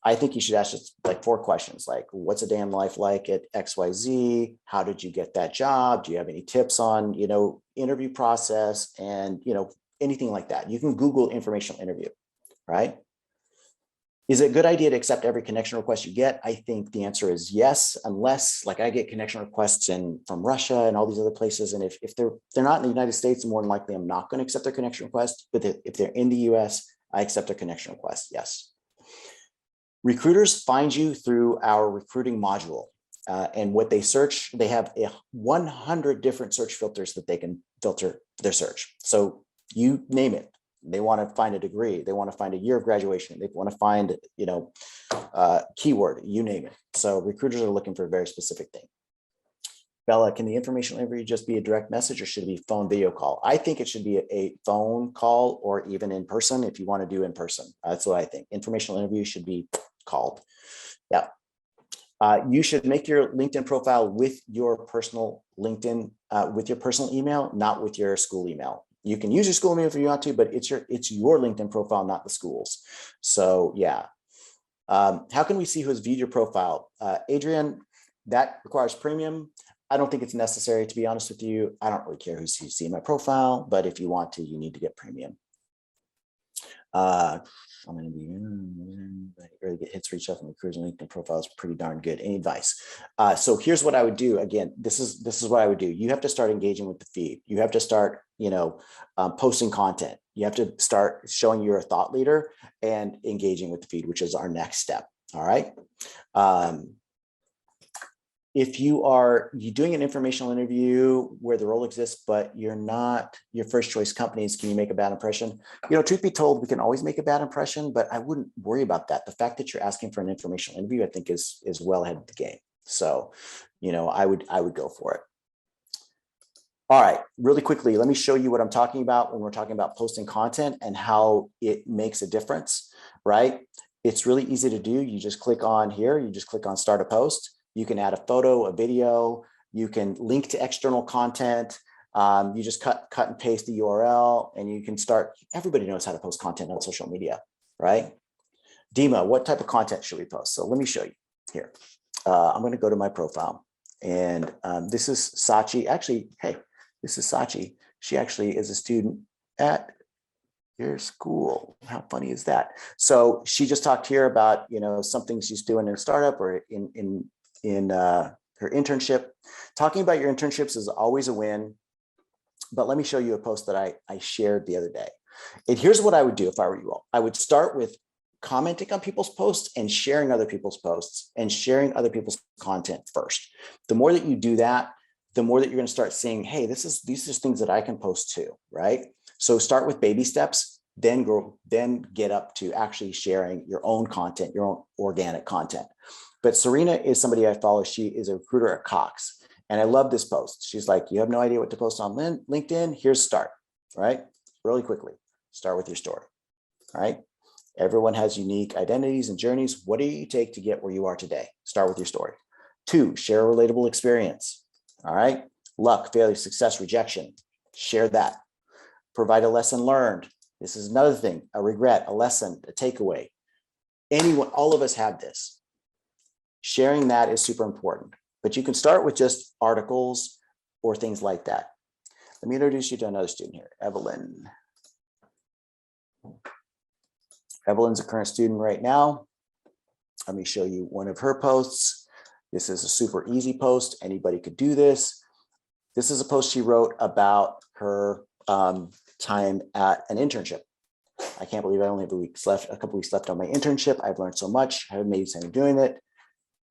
I think you should ask just like 4 questions, like, what's a day in life like at XYZ? How did you get that job? Do you have any tips on, interview process and, anything like that? You can Google informational interview, right? Is it a good idea to accept every connection request you get? I think the answer is yes, unless like I get connection requests from Russia and all these other places. And if they're not in the United States, more than likely I'm not going to accept their connection request. But if they're in the US, I accept a connection request. Yes. Recruiters find you through our recruiting module. And what they search, they have 100 different search filters that they can filter their search. So you name it. They want to find a degree. They want to find a year of graduation. They want to find, keyword, you name it. So recruiters are looking for a very specific thing. Bella, can the informational interview just be a direct message or should it be phone video call? I think it should be a phone call or even in person if you want to do in person. That's what I think. Informational interview should be called. Yeah. You should make your LinkedIn profile with your personal LinkedIn, with your personal email, not with your school email. You can use your school email if you want to, but it's your LinkedIn profile, not the school's. So yeah. How can we see who has viewed your profile? Adrian, that requires premium. I don't think it's necessary, to be honest with you. I don't really care who's seeing my profile, but if you want to, you need to get premium. I'm going to be really get hits for each other from recruiters and LinkedIn profiles. Pretty darn good. Any advice? So here's what I would do. Again, this is what I would do. You have to start engaging with the feed. You have to start, posting content. You have to start showing you're a thought leader and engaging with the feed, which is our next step. All right. If you're doing an informational interview where the role exists, but you're not your first choice companies, can you make a bad impression? Truth be told, we can always make a bad impression, but I wouldn't worry about that. The fact that you're asking for an informational interview, I think is well ahead of the game. So, I would go for it. All right, really quickly, let me show you what I'm talking about when we're talking about posting content and how it makes a difference, right? It's really easy to do. You just click on here, you just click on start a post. You can add a photo, a video, you can link to external content. You just cut and paste the URL and you can start. Everybody knows how to post content on social media, right? Dima, what type of content should we post? So let me show you here. I'm going to go to my profile and this is Sachi. Actually, hey, this is Sachi. She actually is a student at your school. How funny is that? So she just talked here about, something she's doing in a startup or in her internship. Talking about your internships is always a win, but let me show you a post that I shared the other day. And here's what I would do if I were you all. I would start with commenting on people's posts and sharing other people's posts and sharing other people's content first. The more that you do that, the more that you're going to start seeing, hey, these are things that I can post too, right? So start with baby steps, then get up to actually sharing your own content, your own organic content. But Serena is somebody I follow. She is a recruiter at Cox. And I love this post. She's like, you have no idea what to post on LinkedIn? Here's start, right? Really quickly, start with your story, right? Everyone has unique identities and journeys. What do you take to get where you are today? Start with your story. 2, share a relatable experience, all right? Luck, failure, success, rejection, share that. Provide a lesson learned. This is another thing, a regret, a lesson, a takeaway. All of us have this. Sharing that is super important, but you can start with just articles or things like that. Let me introduce you to another student here, Evelyn. Evelyn's a current student right now. Let me show you one of her posts. This is a super easy post. Anybody could do this. This is a post she wrote about her time at an internship. I can't believe I only have a couple weeks left on my internship. I've learned so much. I have made sense of doing it.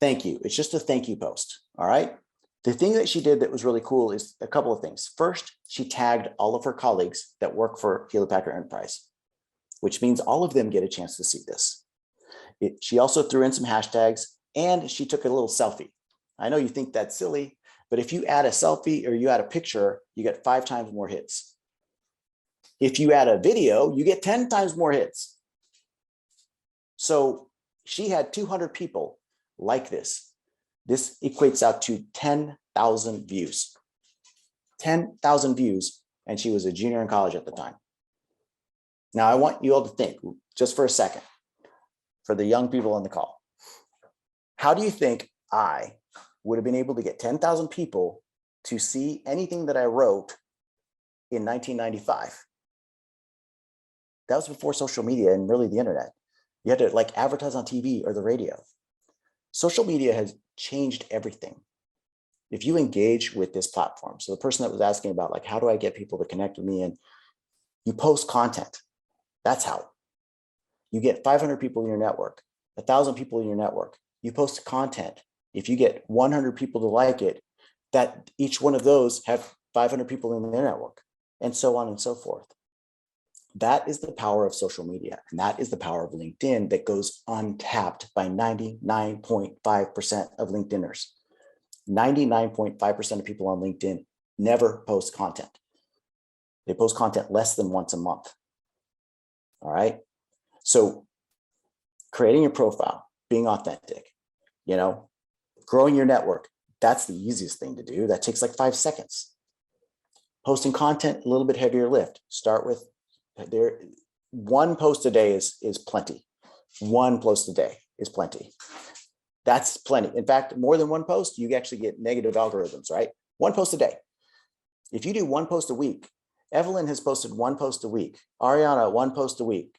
Thank you. It's just a thank you post. All right. The thing that she did that was really cool is a couple of things. First, she tagged all of her colleagues that work for Hewlett Packard Enterprise, which means all of them get a chance to see this. She also threw in some hashtags and she took a little selfie. I know you think that's silly, but if you add a selfie or you add a picture, you get 5 times more hits. If you add a video, you get 10 times more hits. So she had 200 people like this. This equates out to 10,000 views. 10,000 views, and she was a junior in college at the time. Now, I want you all to think, just for a second, for the young people on the call, how do you think I would have been able to get 10,000 people to see anything that I wrote in 1995? That was before social media and really the internet. You had to like advertise on TV or the radio. Social media has changed everything. If you engage with this platform, so the person that was asking about like, how do I get people to connect with me? And you post content. That's how. You get 500 people in your network, 1,000 people in your network. You post content. If you get 100 people to like it, that each one of those have 500 people in their network, and so on and so forth. That is the power of social media. And that is the power of LinkedIn that goes untapped by 99.5% of LinkedIners. 99.5% of people on LinkedIn never post content. They post content less than once a month. All right. So creating your profile, being authentic, growing your network, that's the easiest thing to do. That takes like 5 seconds. Posting content, a little bit heavier lift. Start with one post a day is plenty. One post a day is plenty. That's plenty. In fact, more than one post, you actually get negative algorithms, right? One post a day. If you do one post a week, Evelyn has posted one post a week. Ariana, one post a week.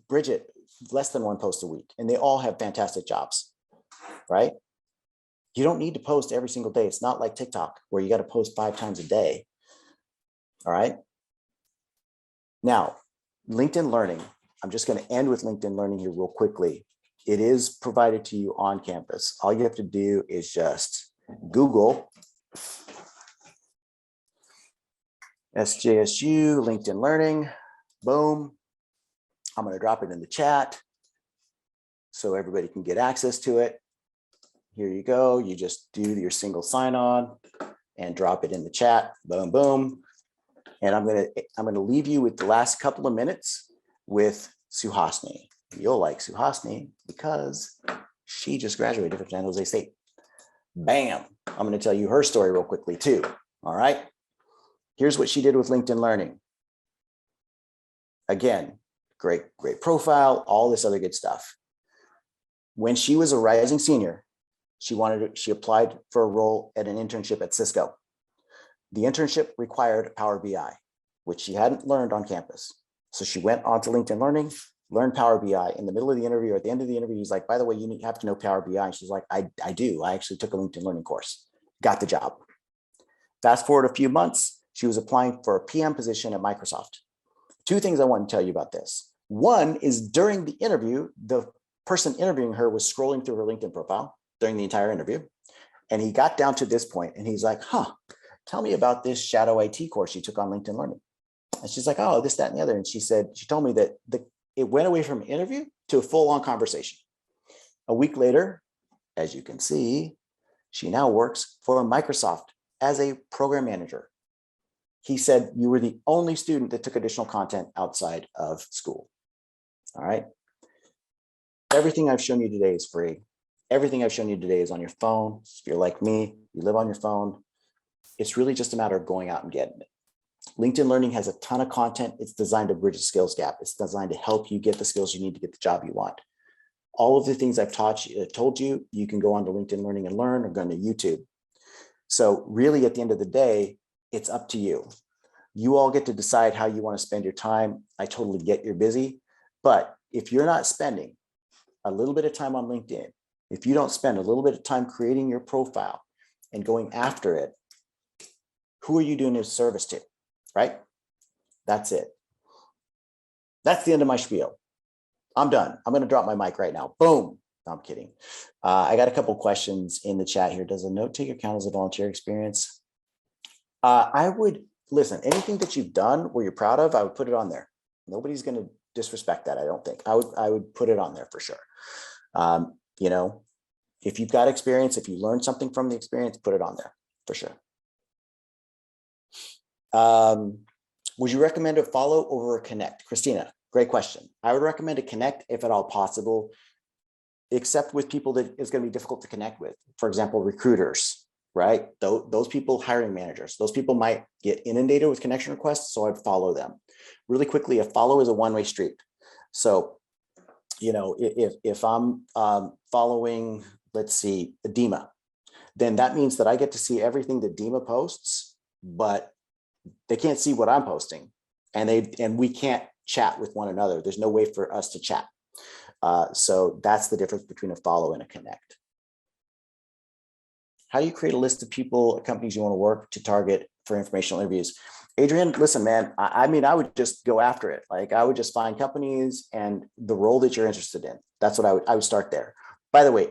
Bridget, less than one post a week. And they all have fantastic jobs, right? You don't need to post every single day. It's not like TikTok where you got to post 5 times a day. All right. Now, LinkedIn Learning. I'm just going to end with LinkedIn Learning here real quickly. It is provided to you on campus. All you have to do is just Google SJSU LinkedIn Learning. Boom. I'm going to drop it in the chat so everybody can get access to it. Here you go. You just do your single sign-on and drop it in the chat. Boom, boom. And I'm gonna leave you with the last couple of minutes with Suhasini. You'll like Suhasini because she just graduated from San Jose State. Bam. I'm going to tell you her story real quickly too. All right. Here's what she did with LinkedIn Learning. Again, great profile, all this other good stuff. When she was a rising senior, she applied for a role at an internship at Cisco. The internship required Power BI, which she hadn't learned on campus. So she went on to LinkedIn Learning, learned Power BI. In the middle of the interview, or at the end of the interview, he's like, by the way, you have to know Power BI. And she's like, I do. I actually took a LinkedIn Learning course, got the job. Fast forward a few months, she was applying for a PM position at Microsoft. 2 things I want to tell you about this. One is during the interview, the person interviewing her was scrolling through her LinkedIn profile during the entire interview. And he got down to this point and he's like, tell me about this shadow IT course you took on LinkedIn Learning. And she's like, oh, this, that, and the other. And she told me that it went away from an interview to a full-on conversation. A week later, as you can see, she now works for Microsoft as a program manager. He said, you were the only student that took additional content outside of school. All right. Everything I've shown you today is free. Everything I've shown you today is on your phone. If you're like me, you live on your phone. It's really just a matter of going out and getting it. LinkedIn Learning has a ton of content. It's designed to bridge a skills gap. It's designed to help you get the skills you need to get the job you want. All of the things I've told you, you can go on to LinkedIn Learning and learn, or go to YouTube. So really, at the end of the day, it's up to you. You all get to decide how you want to spend your time. I totally get you're busy, but if you're not spending a little bit of time on LinkedIn, if you don't spend a little bit of time creating your profile and going after it, who are you doing a service to, right? That's it. That's the end of my spiel. I'm done. I'm going to drop my mic right now. Boom. No, I'm kidding. I got a couple questions in the chat here. Does a note taker count as a volunteer experience? I would listen, anything that you've done where you're proud of, I would put it on there. Nobody's going to disrespect that. I don't think. I would put it on there for sure. If you've got experience, if you learned something from the experience, put it on there for sure. Would you recommend a follow over a connect? Christina, great question. I would recommend a connect if at all possible, except with people that it's going to be difficult to connect with. For example, recruiters, right? Those people, hiring managers, those people might get inundated with connection requests, so I'd follow them. Really quickly, a follow is a one-way street. So, if I'm following, let's see, Dima, then that means that I get to see everything that Dima posts, but they can't see what I'm posting, and we can't chat with one another. There's no way for us to chat. So that's the difference between a follow and a connect. How do you create a list of people, companies you want to work to target for informational interviews? Adrian, listen, man, I mean, I would just go after it. Like I would just find companies and the role that you're interested in. That's what I would start there. By the way,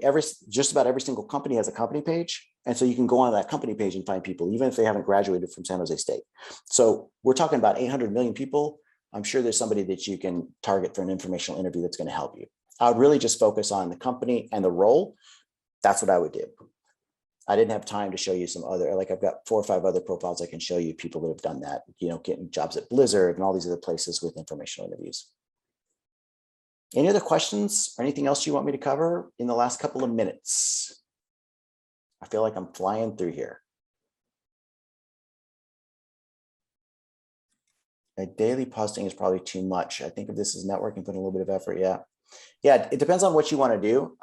just about every single company has a company page. And so you can go on that company page and find people, even if they haven't graduated from San Jose State. So we're talking about 800 million people. I'm sure there's somebody that you can target for an informational interview that's going to help you. I would really just focus on the company and the role. That's what I would do. I didn't have time to show you some other, like I've got 4 or 5 other profiles I can show you, people that have done that, you know, getting jobs at Blizzard and all these other places with informational interviews. Any other questions or anything else you want me to cover in the last couple of minutes? I feel like I'm flying through here. A daily posting is probably too much. I think of this as networking, put a little bit of effort. Yeah. Yeah. It depends on what you want to do.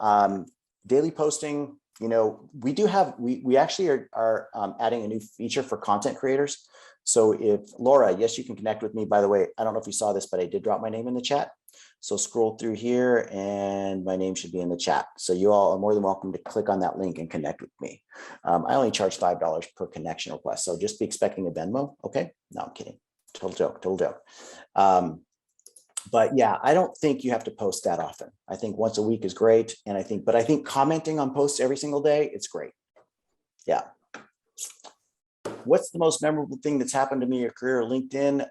Daily posting, you know, we actually are adding a new feature for content creators. So if Laura, yes, you can connect with me. By the way, I don't know if you saw this, but I did drop my name in the chat. So scroll through here and my name should be in the chat. So you all are more than welcome to click on that link and connect with me. I only charge $5 per connection request. So just be expecting a Venmo. Okay. No, I'm kidding. Total joke, total joke. But yeah, I don't think you have to post that often. I think once a week is great. And I think commenting on posts every single day, it's great. Yeah. What's the most memorable thing that's happened to me in your career at LinkedIn?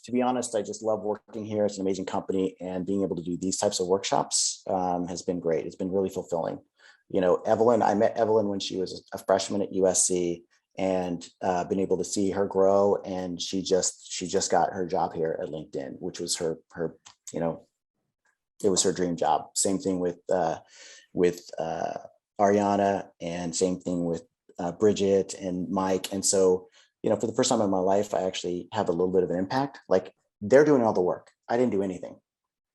To be honest, I just love working here. It's an amazing company, and being able to do these types of workshops has been great. It's been really fulfilling. You know, Evelyn, I met Evelyn when she was a freshman at USC, and been able to see her grow. And she just got her job here at LinkedIn, which was her, you know, it was her dream job. Same thing with Ariana, and same thing with Bridget and Mike. And so, you know, for the first time in my life, I actually have a little bit of an impact. Like they're doing all the work. I didn't do anything.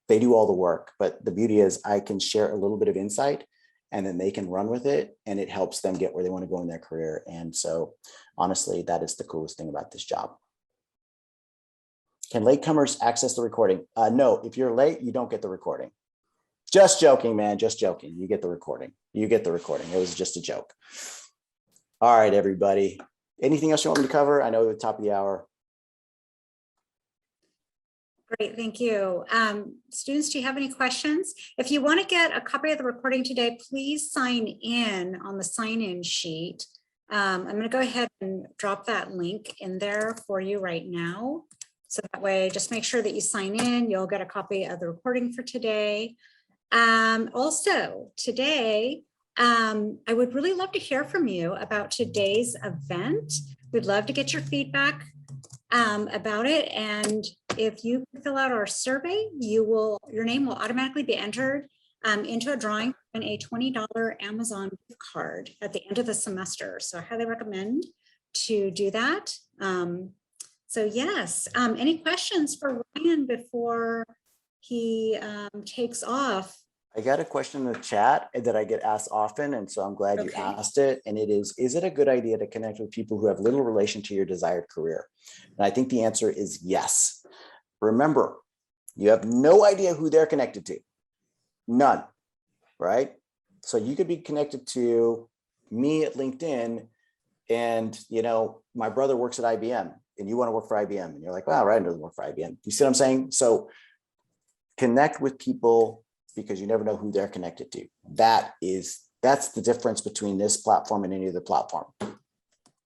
They do all the work. But the beauty is I can share a little bit of insight, and then they can run with it, and it helps them get where they want to go in their career. And so honestly, that is the coolest thing about this job. Can latecomers access the recording? No, if you're late, you don't get the recording. Just joking, man, just joking. You get the recording. You get the recording. It was just a joke. All right, everybody. Anything else you want me to cover? I know we're at the top of the hour. Great, thank you. Students, do you have any questions? If you want to get a copy of the recording today, please sign in on the sign-in sheet. I'm going to go ahead and drop that link in there for you right now. So that way, just make sure that you sign in. You'll get a copy of the recording for today. Also, today, I would really love to hear from you about today's event. We'd love to get your feedback about it. And if you fill out our survey, your name will automatically be entered into a drawing and a $20 Amazon gift card at the end of the semester. So I highly recommend to do that. So yes, any questions for Ryan before he takes off? I got a question in the chat that I get asked often, and so I'm glad you asked it. And it is it a good idea to connect with people who have little relation to your desired career? And I think the answer is yes. Remember, you have no idea who they're connected to. None, right? So you could be connected to me at LinkedIn, and you know, my brother works at IBM, and you want to work for IBM, and you're like, wow, Ryan doesn't work for IBM. You see what I'm saying? So connect with people, because you never know who they're connected to. That's the difference between this platform and any other platform.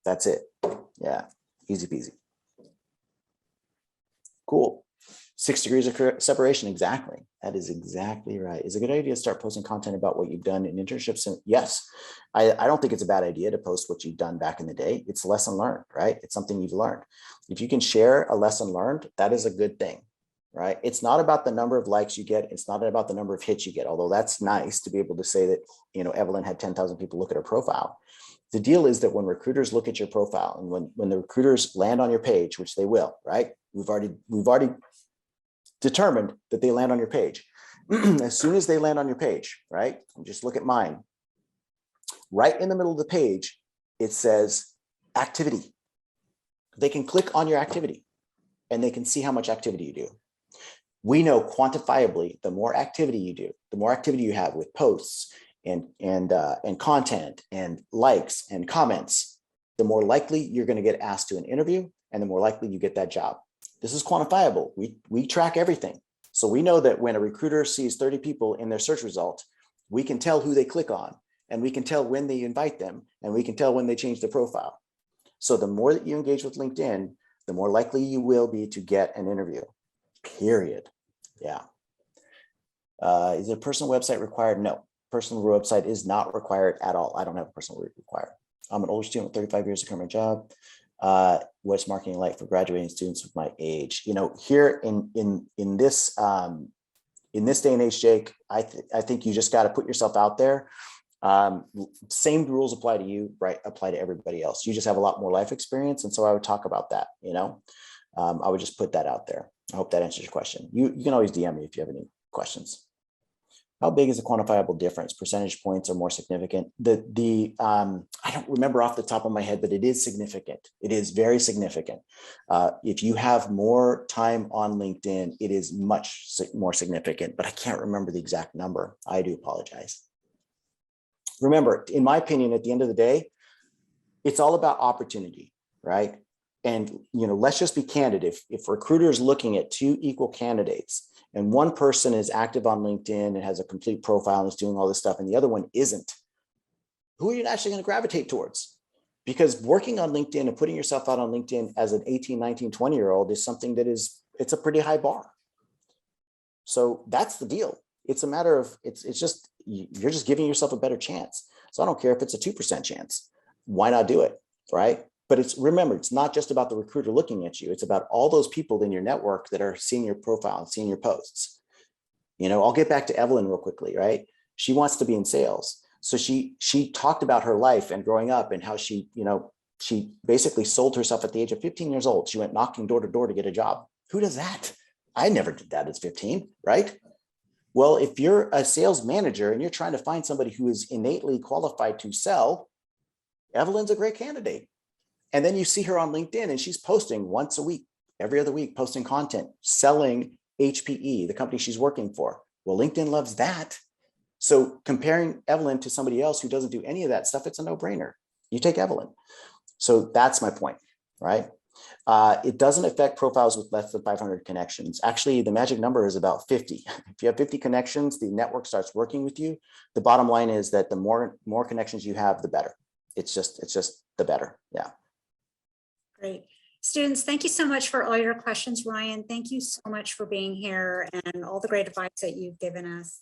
That's it. Yeah, easy peasy. Cool. 6 degrees of separation. Exactly. That is exactly right. It's a good idea to start posting content about what you've done in internships. And yes, I don't think it's a bad idea to post what you've done back in the day. It's a lesson learned, right? It's something you've learned. If you can share a lesson learned, that is a good thing. Right? It's not about the number of likes you get. It's not about the number of hits you get, although that's nice to be able to say that, you know, Evelyn had 10,000 people look at her profile. The deal is that when recruiters look at your profile, and when the recruiters land on your page, which they will, right? We've already determined that they land on your page. As soon as they land on your page, right? Just look at mine. Right in the middle of the page, it says activity. They can click on your activity, and they can see how much activity you do. We know quantifiably the more activity you do, the more activity you have with posts and content and likes and comments, the more likely you're going to get asked to an interview and the more likely you get that job. This is quantifiable. We track everything. So we know that when a recruiter sees 30 people in their search result, we can tell who they click on, and we can tell when they invite them, and we can tell when they change their profile. So the more that you engage with LinkedIn, the more likely you will be to get an interview, period. Yeah. Is a personal website required? No, personal website is not required at all. I don't have a personal required. I'm an older student with 35 years of current job. What's marketing like for graduating students with my age? You know, here in this day and age, Jake, I think you just got to put yourself out there. Same rules apply to you, right? Apply to everybody else. You just have a lot more life experience, and so I would talk about that. You know, I would just put that out there. I hope that answers your question. You can always DM me if you have any questions. How big is the quantifiable difference? Percentage points are more significant. I don't remember off the top of my head, but it is significant. It is very significant. If you have more time on LinkedIn, it is much more significant, but I can't remember the exact number. I do apologize. Remember, in my opinion, at the end of the day, it's all about opportunity, right? And, you know, let's just be candid. If recruiters looking at two equal candidates, and one person is active on LinkedIn and has a complete profile and is doing all this stuff, and the other one isn't, who are you actually going to gravitate towards? Because working on LinkedIn and putting yourself out on LinkedIn as an 18, 19, 20-year-old is something that it's a pretty high bar. So that's the deal. It's a matter of, it's just, you're just giving yourself a better chance. So I don't care if it's a 2% chance. Why not do it, right? But remember, it's not just about the recruiter looking at you. It's about all those people in your network that are seeing your profile and seeing your posts. You know, I'll get back to Evelyn real quickly, right? She wants to be in sales. So she talked about her life and growing up and how she, you know, she basically sold herself at the age of 15 years old. She went knocking door to door to get a job. Who does that? I never did that at 15, right? Well, if you're a sales manager and you're trying to find somebody who is innately qualified to sell, Evelyn's a great candidate. And then you see her on LinkedIn and she's posting once a week, every other week, posting content, selling HPE, the company she's working for. Well, LinkedIn loves that. So comparing Evelyn to somebody else who doesn't do any of that stuff, it's a no-brainer. You take Evelyn. So that's my point, right? It doesn't affect profiles with less than 500 connections. Actually, the magic number is about 50. If you have 50 connections, the network starts working with you. The bottom line is that the more connections you have, the better. It's just the better. Yeah. Great. Students, thank you so much for all your questions. Ryan, thank you so much for being here and all the great advice that you've given us.